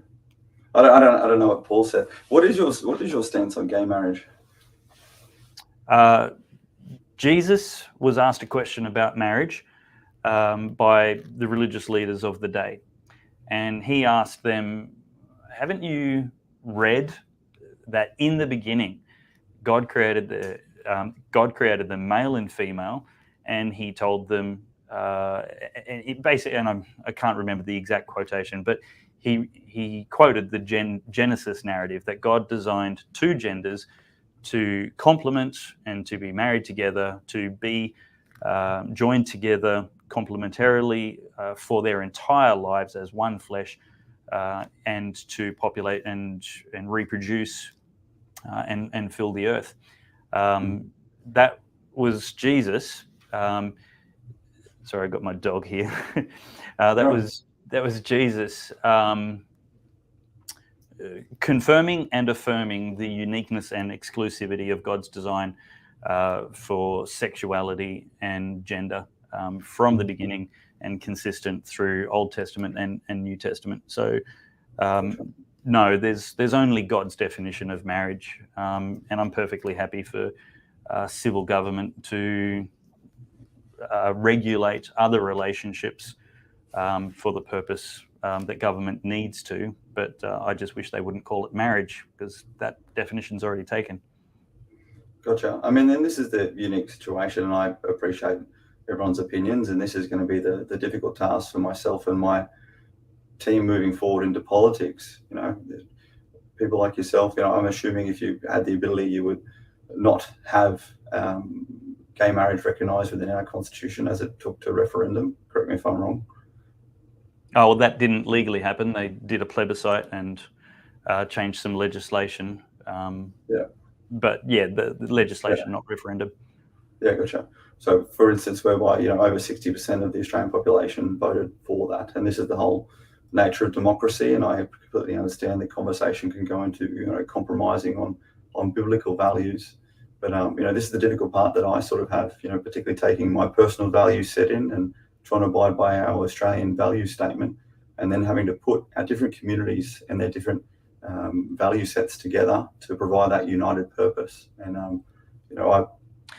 I don't know what Paul said. What is your stance on gay marriage? Jesus was asked a question about marriage by the religious leaders of the day, and he asked them, haven't you read that in the beginning God created them male and female, and he told them, and it basically, and I can't remember the exact quotation, but he quoted the Genesis narrative that God designed two genders to complement and to be married together, to be joined together complementarily for their entire lives as one flesh, and to populate and reproduce and fill the earth. That was Jesus. Sorry, I got my dog here. That was Jesus confirming and affirming the uniqueness and exclusivity of God's design for sexuality and gender from the beginning, and consistent through Old Testament and New Testament. So no, there's only God's definition of marriage, and I'm perfectly happy for civil government to regulate other relationships for the purpose that government needs to, but I just wish they wouldn't call it marriage, because that definition's already taken. Gotcha. I mean, then this is the unique situation, and I appreciate everyone's opinions, and this is going to be the difficult task for myself and my team moving forward into politics. You know, people like yourself, you know, I'm assuming if you had the ability, you would not have gay marriage recognised within our constitution as it took to referendum. Correct me if I'm wrong. Oh, well, that didn't legally happen. They did a plebiscite and changed some legislation. But yeah, the legislation, not referendum. Yeah, gotcha. So, for instance, whereby, you know, over 60% of the Australian population voted for that, and this is the whole nature of democracy. And I completely understand the conversation can go into, you know, compromising on biblical values. But you know, this is the difficult part that I sort of have, you know, particularly taking my personal values set in and trying to abide by our Australian value statement, and then having to put our different communities and their different value sets together to provide that united purpose. And you know,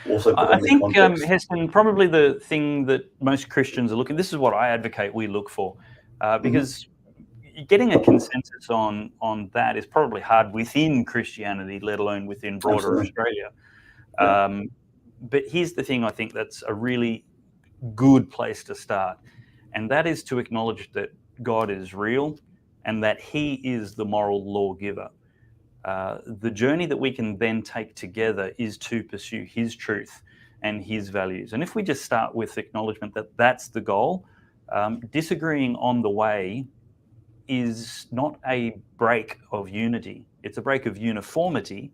I think Heston, probably the thing that most Christians are looking, this is what I advocate we look for, because getting a consensus on that is probably hard within Christianity, let alone within broader Australia. But here's the thing, I think that's a really good place to start, and that is to acknowledge that God is real and that he is the moral lawgiver. The journey that we can then take together is to pursue his truth and his values. And if we just start with acknowledgement that that's the goal, disagreeing on the way is not a break of unity. It's a break of uniformity.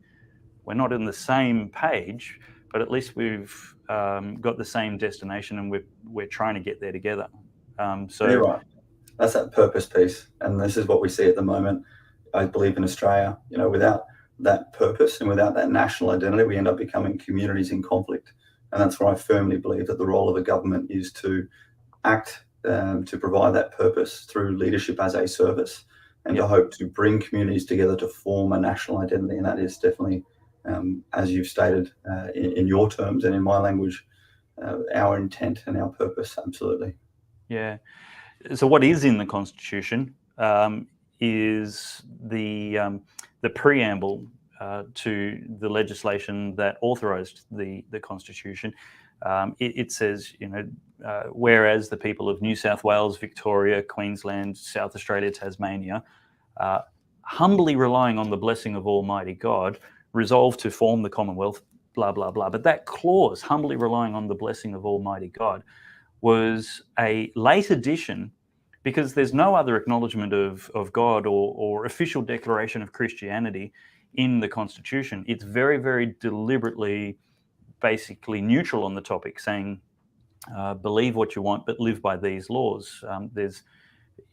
We're not on the same page, but at least we've got the same destination, and we're trying to get there together. So you're right. That's that purpose piece, and this is what we see at the moment. I believe in Australia, without that purpose and without that national identity, we end up becoming communities in conflict. And that's where I firmly believe that the role of a government is to act to provide that purpose through leadership as a service, and to hope to bring communities together to form a national identity. And that is definitely, as you've stated in your terms and in my language, our intent and our purpose. Absolutely. Yeah. So what is in the Constitution is the preamble to the legislation that authorised the Constitution. It says, whereas the people of New South Wales, Victoria, Queensland, South Australia, Tasmania, humbly relying on the blessing of Almighty God, resolve to form the Commonwealth, blah, blah, blah. But that clause, humbly relying on the blessing of Almighty God, was a late addition because there's no other acknowledgement of God or official declaration of Christianity in the Constitution. It's very, very deliberately basically neutral on the topic, saying believe what you want, but live by these laws.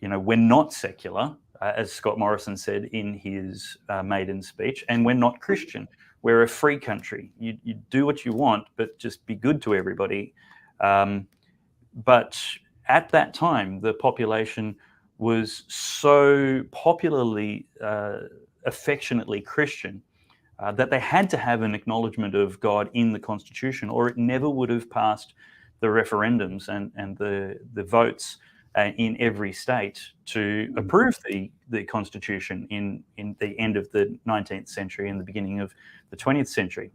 We're not secular, as Scott Morrison said in his maiden speech, and we're not Christian. We're a free country. You do what you want, but just be good to everybody. But at that time, the population was so popularly, affectionately Christian that they had to have an acknowledgement of God in the Constitution, or it never would have passed the referendums and the votes in every state to approve the Constitution in the end of the 19th century and the beginning of the 20th century.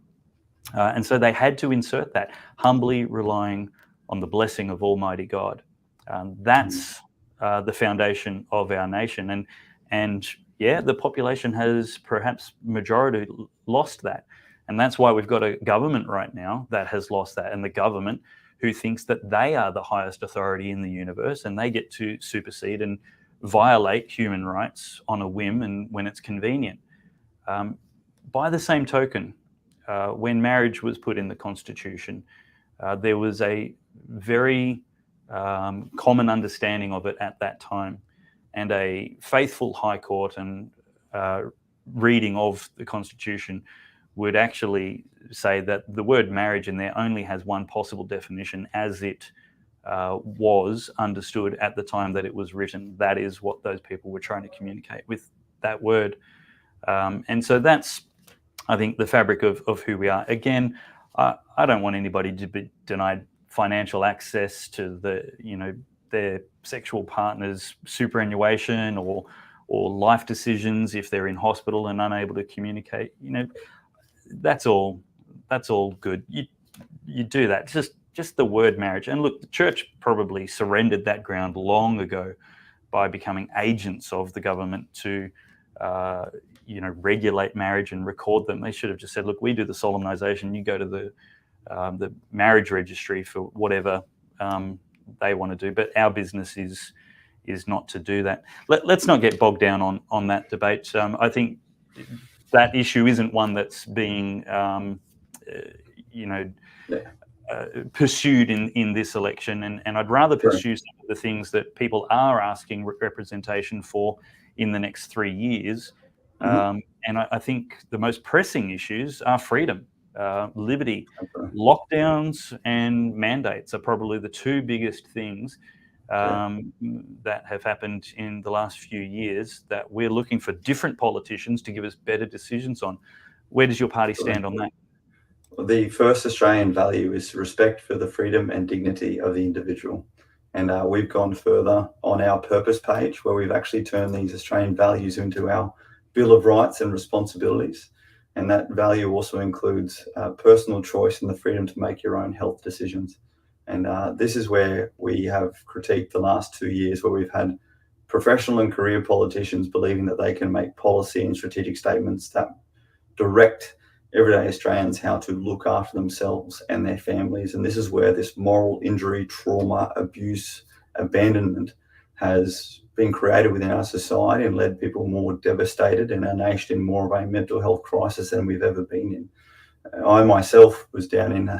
And so they had to insert that, humbly relying on the blessing of Almighty God. That's the foundation of our nation. And yeah, the population has perhaps majority lost that. And that's why we've got a government right now that has lost that, and the government who thinks that they are the highest authority in the universe and they get to supersede and violate human rights on a whim and when it's convenient. By the same token, when marriage was put in the Constitution, there was a very common understanding of it at that time, and a faithful High Court and reading of the Constitution would actually say that the word marriage in there only has one possible definition as it was understood at the time that it was written. That is what those people were trying to communicate with that word. And so that's, I think, the fabric of who we are. Again, I don't want anybody to be denied financial access to their sexual partner's superannuation or life decisions if they're in hospital and unable to communicate. That's all good. You do that. Just the word marriage. And look, the church probably surrendered that ground long ago by becoming agents of the government to regulate marriage and record them. They should have just said, look, we do the solemnization, you go to the marriage registry for whatever they want to do. But our business is not to do that. Let's not get bogged down on that debate. I think that issue isn't one that's being pursued in this election, and I'd rather pursue some of the things that people are asking representation for in the next 3 years. And I think the most pressing issues are freedom, liberty. Lockdowns and mandates are probably the two biggest things that have happened in the last few years that we're looking for different politicians to give us better decisions on. Where does your party stand on that? The first Australian value is respect for the freedom and dignity of the individual. And we've gone further on our purpose page, where we've actually turned these Australian values into our Bill of Rights and Responsibilities. And that value also includes personal choice and the freedom to make your own health decisions. And this is where we have critiqued the last 2 years, where we've had professional and career politicians believing that they can make policy and strategic statements that direct everyday Australians how to look after themselves and their families. And this is where this moral injury, trauma, abuse, abandonment has been created within our society and led people more devastated and our nation in more of a mental health crisis than we've ever been in. I myself was down in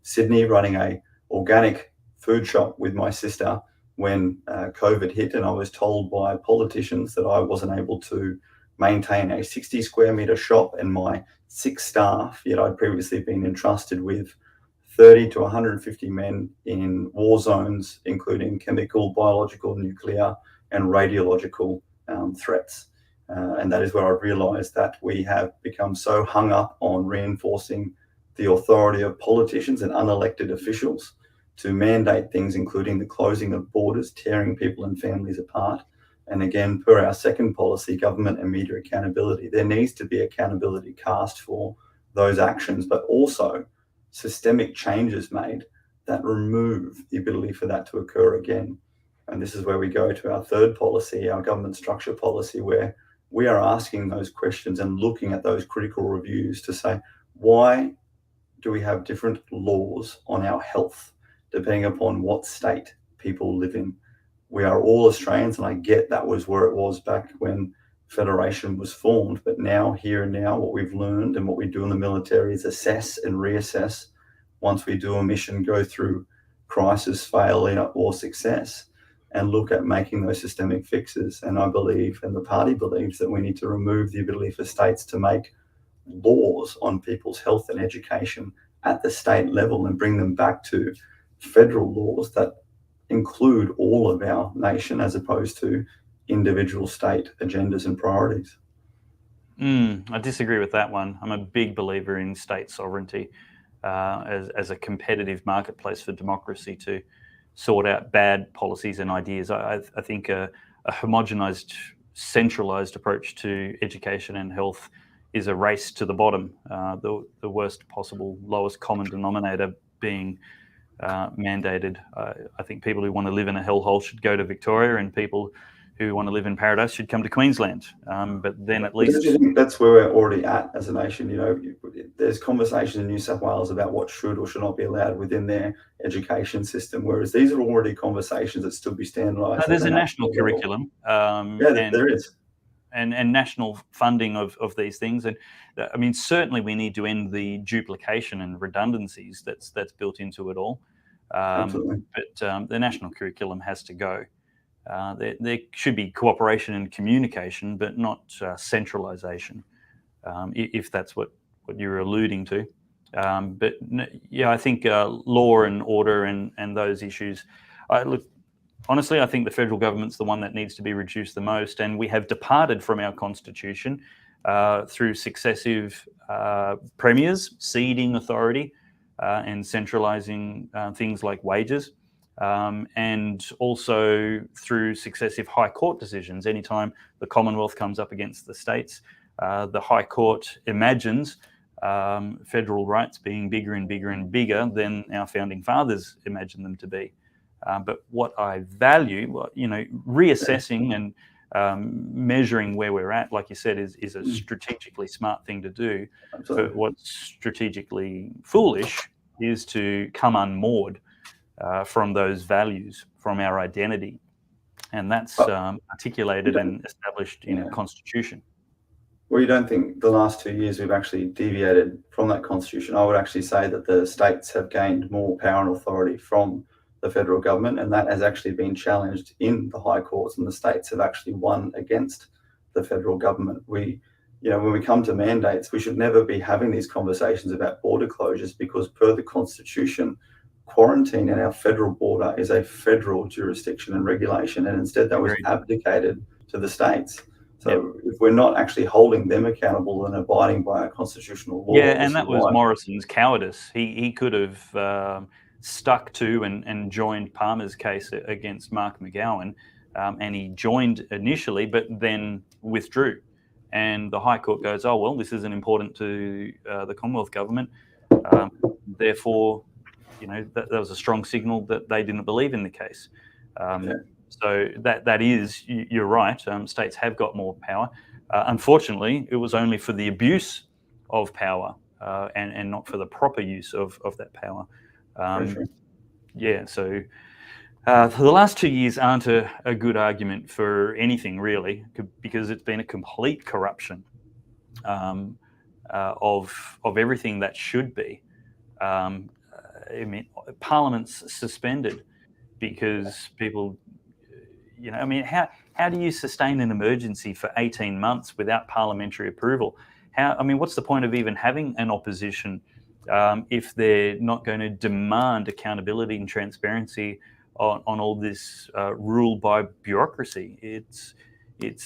Sydney running a organic food shop with my sister when COVID hit, and I was told by politicians that I wasn't able to maintain a 60 square metre shop and my 6 staff, yet I'd previously been entrusted with 30 to 150 men in war zones, including chemical, biological, nuclear, and radiological threats. And that is where I realised that we have become so hung up on reinforcing the authority of politicians and unelected officials to mandate things, including the closing of borders, tearing people and families apart. And again, per our second policy, government and media accountability, there needs to be accountability cast for those actions, but also systemic changes made that remove the ability for that to occur again. And this is where we go to our third policy, our government structure policy, where we are asking those questions and looking at those critical reviews to say, why do we have different laws on our health, depending upon what state people live in? We are all Australians, and I get that was where it was back when Federation was formed. But now, here and now, what we've learned and what we do in the military is assess and reassess once we do a mission, go through crisis, failure, or success, and look at making those systemic fixes. And I believe, and the party believes, that we need to remove the ability for states to make laws on people's health and education at the state level and bring them back to federal laws that include all of our nation as opposed to individual state agendas and priorities. I disagree with that one. I'm a big believer in state sovereignty as a competitive marketplace for democracy to sort out bad policies and ideas. I think a homogenized, centralized approach to education and health is a race to the bottom, the worst possible, lowest common denominator being mandated. I think people who want to live in a hellhole should go to Victoria, and people who want to live in paradise should come to Queensland. But then at least... Don't you think that's where we're already at as a nation? You know, there's conversation in New South Wales about what should or should not be allowed within their education system, whereas these are already conversations that still be standardised. No, there's a national curriculum. There is. And national funding of these things. And I mean, certainly we need to end the duplication and redundancies that's built into it all. Absolutely. But the national curriculum has to go. There should be cooperation and communication, but not centralisation, if that's what you're alluding to. But yeah, I think law and order and those issues. Honestly, I think the federal government's the one that needs to be reduced the most, and we have departed from our constitution through successive premiers ceding authority and centralising things like wages. And also through successive High Court decisions. Anytime the Commonwealth comes up against the states, the High Court imagines federal rights being bigger and bigger and bigger than our founding fathers imagined them to be. But what I value, reassessing and measuring where we're at, like you said, is a strategically smart thing to do. Absolutely. But what's strategically foolish is to come unmoored from those values, from our identity. And that's articulated and established in a constitution. Well, you don't think the last 2 years we've actually deviated from that constitution? I would actually say that the states have gained more power and authority from the federal government, and that has actually been challenged in the high courts, and the states have actually won against the federal government. When we come to mandates, we should never be having these conversations about border closures, because per the constitution, quarantine at our federal border is a federal jurisdiction and regulation, and instead that was abdicated to the states. So if we're not actually holding them accountable and abiding by our constitutional law. Yeah, and that was Morrison's cowardice. He could have stuck to and joined Palmer's case against Mark McGowan, and he joined initially, but then withdrew. And the High Court goes, oh, well, this isn't important to the Commonwealth government. Therefore, that was a strong signal that they didn't believe in the case. So that is, you're right, states have got more power. Unfortunately, it was only for the abuse of power and not for the proper use of that power. Yeah, so the last 2 years aren't a good argument for anything, really, because it's been a complete corruption of everything that should be. I mean, Parliament's suspended because people, how do you sustain an emergency for 18 months without parliamentary approval? What's the point of even having an opposition if they're not going to demand accountability and transparency on all this rule by bureaucracy? It's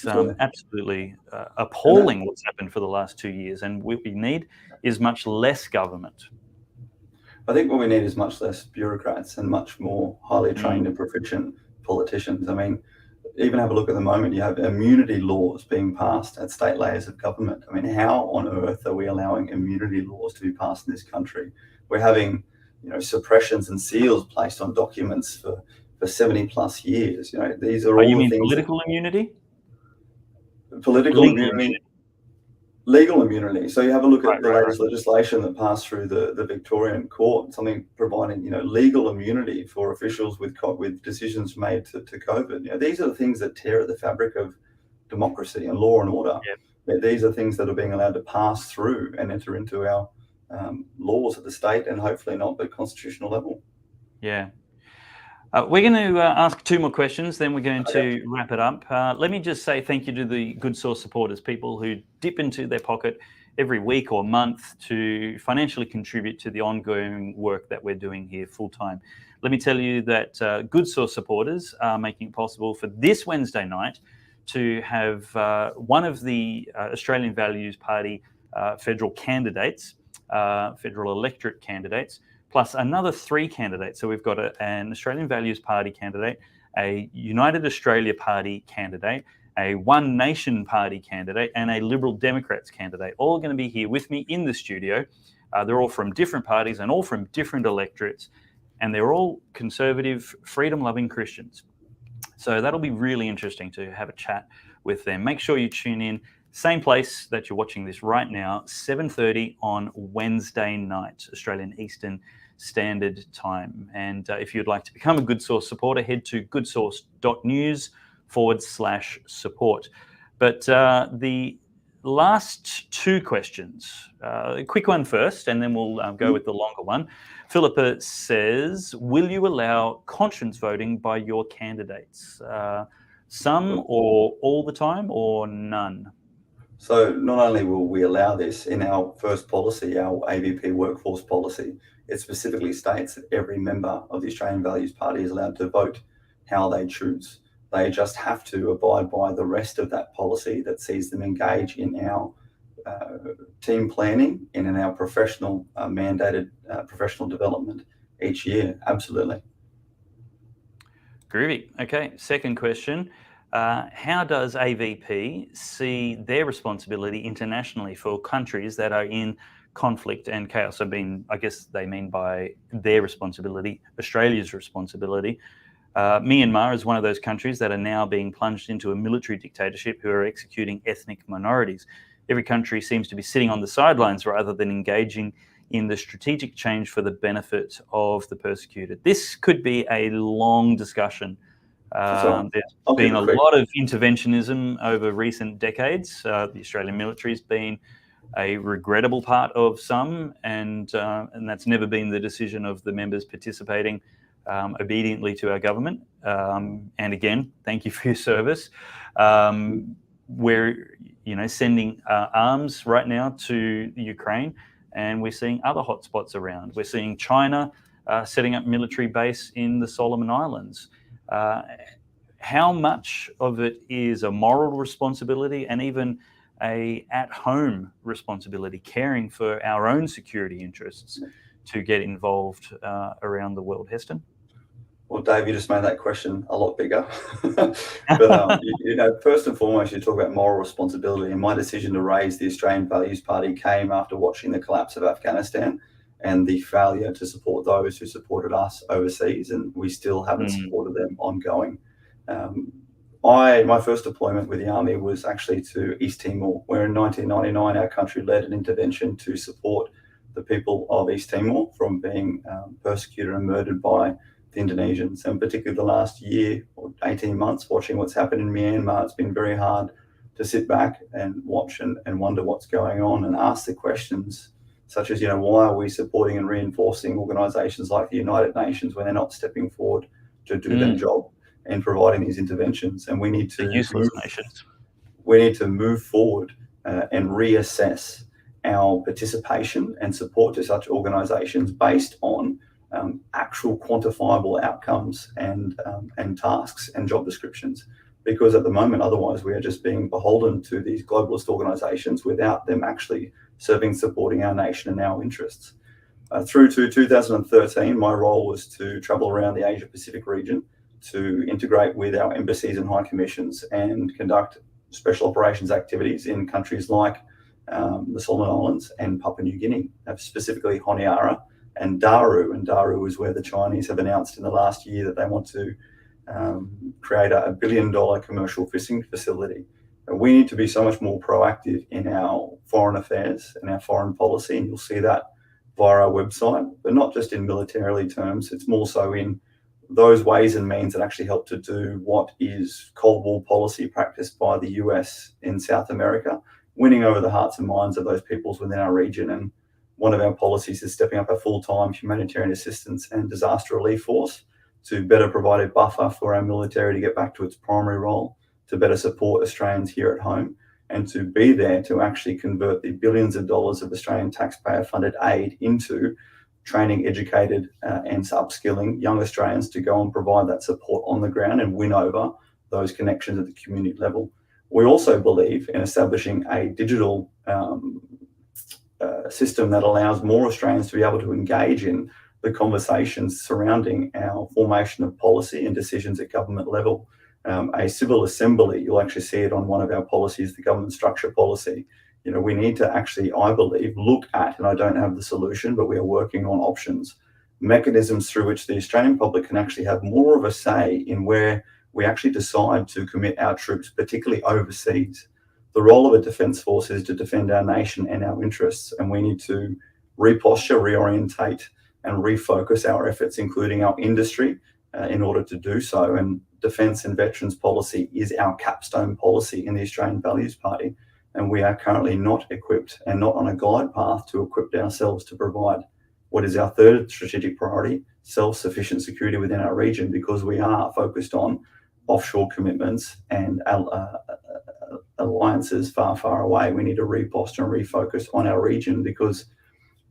absolutely appalling what's happened for the last 2 years, and what we need is much less government. I think what we need is much less bureaucrats and much more highly trained and proficient politicians. I mean, even have a look at the moment, you have immunity laws being passed at state layers of government. I mean, how on earth are we allowing immunity laws to be passed in this country? We're having, suppressions and seals placed on documents for 70 plus years. These are all you mean things. Political immunity? Political immunity. Legal immunity. So you have a look at the latest legislation that passed through the Victorian court, something providing, legal immunity for officials with decisions made to COVID. These are the things that tear at the fabric of democracy and law and order. Yep. These are things that are being allowed to pass through and enter into our laws at the state and hopefully not the constitutional level. Yeah. We're going to ask 2 more questions, then we're going to wrap it up. Let me just say thank you to the Good Source supporters, people who dip into their pocket every week or month to financially contribute to the ongoing work that we're doing here full time. Let me tell you that Good Source supporters are making it possible for this Wednesday night to have one of the Australian Values Party federal candidates, federal electorate candidates, plus another 3 candidates. So we've got an Australian Values Party candidate, a United Australia Party candidate, a One Nation Party candidate, and a Liberal Democrats candidate, all going to be here with me in the studio. They're all from different parties and all from different electorates, and they're all conservative, freedom-loving Christians. So that'll be really interesting to have a chat with them. Make sure you tune in. Same place that you're watching this right now, 7:30 on Wednesday night, Australian Eastern Standard Time. And if you'd like to become a Good Source supporter, head to goodsource.news/support. But the last 2 questions, a quick one first, and then we'll go with the longer one. Philippa says, will you allow conscience voting by your candidates? Some or all the time or none? So not only will we allow this in our first policy, our AVP workforce policy, it specifically states that every member of the Australian Values Party is allowed to vote how they choose. They just have to abide by the rest of that policy that sees them engage in our team planning and in our professional mandated professional development each year. Absolutely. Groovy. Okay, second question. How does AVP see their responsibility internationally for countries that are in conflict and chaos? I guess they mean by their responsibility, Australia's responsibility. Myanmar is one of those countries that are now being plunged into a military dictatorship who are executing ethnic minorities. Every country seems to be sitting on the sidelines rather than engaging in the strategic change for the benefit of the persecuted. This could be a long discussion. There's been a lot of interventionism over recent decades. The Australian military has been a regrettable part of some, and that's never been the decision of the members participating obediently to our government. And again, thank you for your service. We're sending arms right now to Ukraine, and we're seeing other hotspots around. We're seeing China setting up military base in the Solomon Islands. How much of it is a moral responsibility and even a at-home responsibility, caring for our own security interests, to get involved around the world? Heston? Well, Dave, you just made that question a lot bigger. But first and foremost, you talk about moral responsibility, and my decision to raise the Australian Values Party came after watching the collapse of Afghanistan and the failure to support those who supported us overseas, and we still haven't supported them ongoing. My first deployment with the Army was actually to East Timor, where in 1999 our country led an intervention to support the people of East Timor from being persecuted and murdered by the Indonesians. And particularly the last year or 18 months, watching what's happened in Myanmar, it's been very hard to sit back and watch and wonder what's going on and ask the questions such as, why are we supporting and reinforcing organisations like the United Nations when they're not stepping forward to do their job? in providing these interventions, and we need to useless nations. We need to move forward and reassess our participation and support to such organisations based on actual quantifiable outcomes and tasks and job descriptions. Because at the moment, otherwise, we are just being beholden to these globalist organisations without them actually serving, supporting our nation and our interests. Through to 2013, my role was to travel around the Asia Pacific region to integrate with our embassies and high commissions and conduct special operations activities in countries like the Solomon Islands and Papua New Guinea, specifically Honiara and Daru. And Daru is where the Chinese have announced in the last year that they want to create a $1 billion commercial fishing facility. And we need to be so much more proactive in our foreign affairs and our foreign policy, and you'll see that via our website, but not just in militarily terms. It's more so in those ways and means that actually help to do what is Cold War policy practiced by the US in South America, winning over the hearts and minds of those peoples within our region. And one of our policies is stepping up a full-time humanitarian assistance and disaster relief force to better provide a buffer for our military to get back to its primary role, to better support Australians here at home, and to be there to actually convert the billions of dollars of Australian taxpayer-funded aid into training, educated and upskilling young Australians to go and provide that support on the ground and win over those connections at the community level. We also believe in establishing a digital system that allows more Australians to be able to engage in the conversations surrounding our formation of policy and decisions at government level. A civil assembly, you'll actually see it on one of our policies, the government structure policy. You know, we need to actually, I believe, look at, and I don't have the solution, but we are working on options, mechanisms through which the Australian public can actually have more of a say in where we actually decide to commit our troops, particularly overseas. The role of a defence force is to defend our nation and our interests, and we need to reposture, reorientate, and refocus our efforts, including our industry, in order to do so. And defence and veterans policy is our capstone policy in the Australian Values Party. And we are currently not equipped and not on a glide path to equip ourselves to provide what is our third strategic priority, self-sufficient security within our region, because we are focused on offshore commitments and alliances far, far away. We need to reposture and refocus on our region, because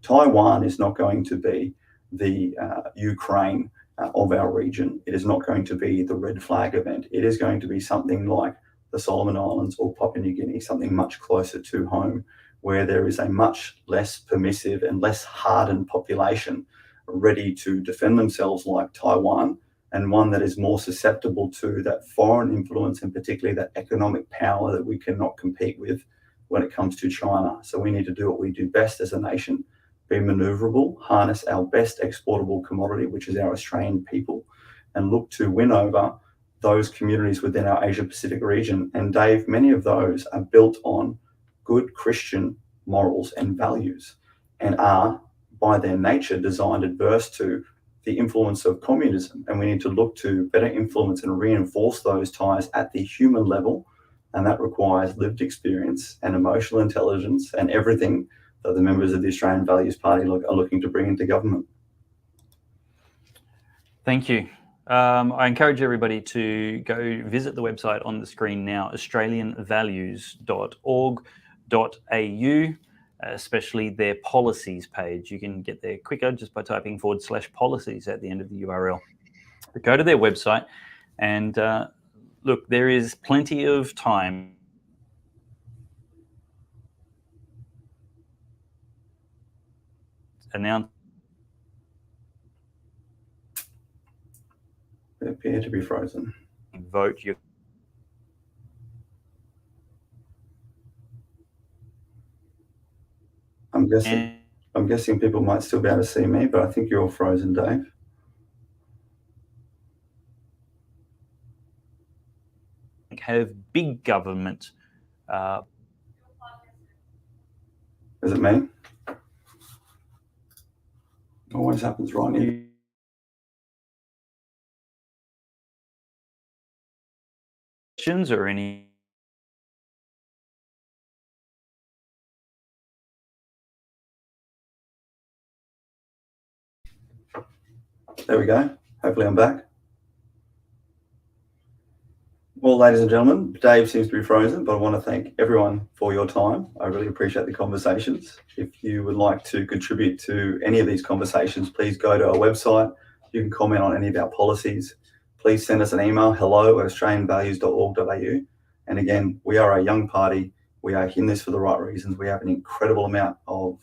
Taiwan is not going to be the Ukraine of our region. It is not going to be the red flag event. It is going to be something like the Solomon Islands or Papua New Guinea, something much closer to home, where there is a much less permissive and less hardened population ready to defend themselves like Taiwan, and one that is more susceptible to that foreign influence, and particularly that economic power that we cannot compete with when it comes to China. So we need to do what we do best as a nation, be maneuverable, harness our best exportable commodity, which is our Australian people, and look to win over those communities within our Asia Pacific region. And Dave, many of those are built on good Christian morals and values, and are by their nature designed adverse to the influence of communism. And we need to look to better influence and reinforce those ties at the human level. And that requires lived experience and emotional intelligence and everything that the members of the Australian Values Party are looking to bring into government. Thank you. I encourage everybody to go visit the website on the screen now, australianvalues.org.au, especially their policies page. You can get there quicker just by typing /policies at the end of the URL. But go to their website and look, there is plenty of time announced. They appear to be frozen. Vote your. I'm guessing people might still be able to see me, but I think you're frozen, Dave. Have big government. Is it me? Always happens right now. Questions or any? There we go. Hopefully I'm back. Well, ladies and gentlemen, Dave seems to be frozen, but I want to thank everyone for your time. I really appreciate the conversations. If you would like to contribute to any of these conversations, please go to our website. You can comment on any of our policies. Please send us an email, hello@australianvalues.org.au. And again, we are a young party. We are in this for the right reasons. We have an incredible amount of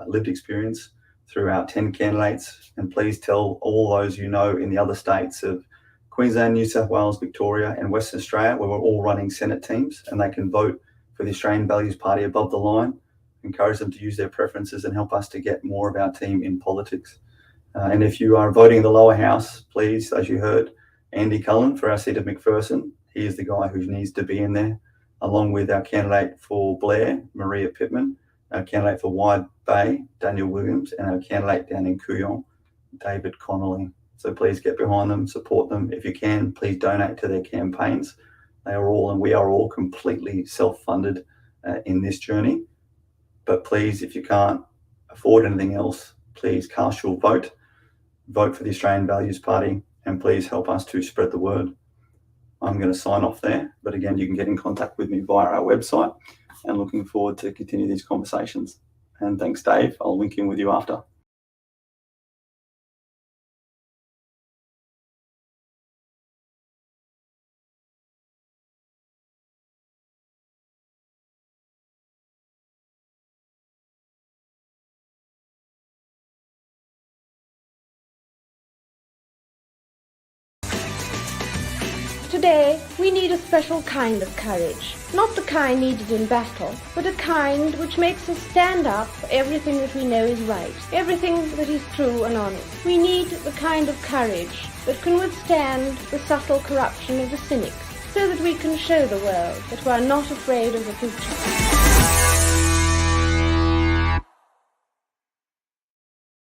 lived experience through our 10 candidates. And please tell all those you know in the other states of Queensland, New South Wales, Victoria, and Western Australia, where we're all running Senate teams, and they can vote for the Australian Values Party above the line. Encourage them to use their preferences and help us to get more of our team in politics. And if you are voting in the lower house, please, as you heard, Andy Cullen for our seat of McPherson. He is the guy who needs to be in there, along with our candidate for Blair, Maria Pittman, our candidate for Wide Bay, Daniel Williams, and our candidate down in Kooyong, David Connolly. So please get behind them, support them. If you can, please donate to their campaigns. They are all, and we are all completely self-funded in this journey. But please, if you can't afford anything else, please cast your vote. Vote for the Australian Values Party, and please help us to spread the word. I'm going to sign off there. But again, you can get in contact with me via our website, and looking forward to continue these conversations. And thanks, Dave. I'll link in with you after. Today, we need a special kind of courage. Not the kind needed in battle, but a kind which makes us stand up for everything that we know is right, everything that is true and honest. We need the kind of courage that can withstand the subtle corruption of the cynics, so that we can show the world that we are not afraid of the future.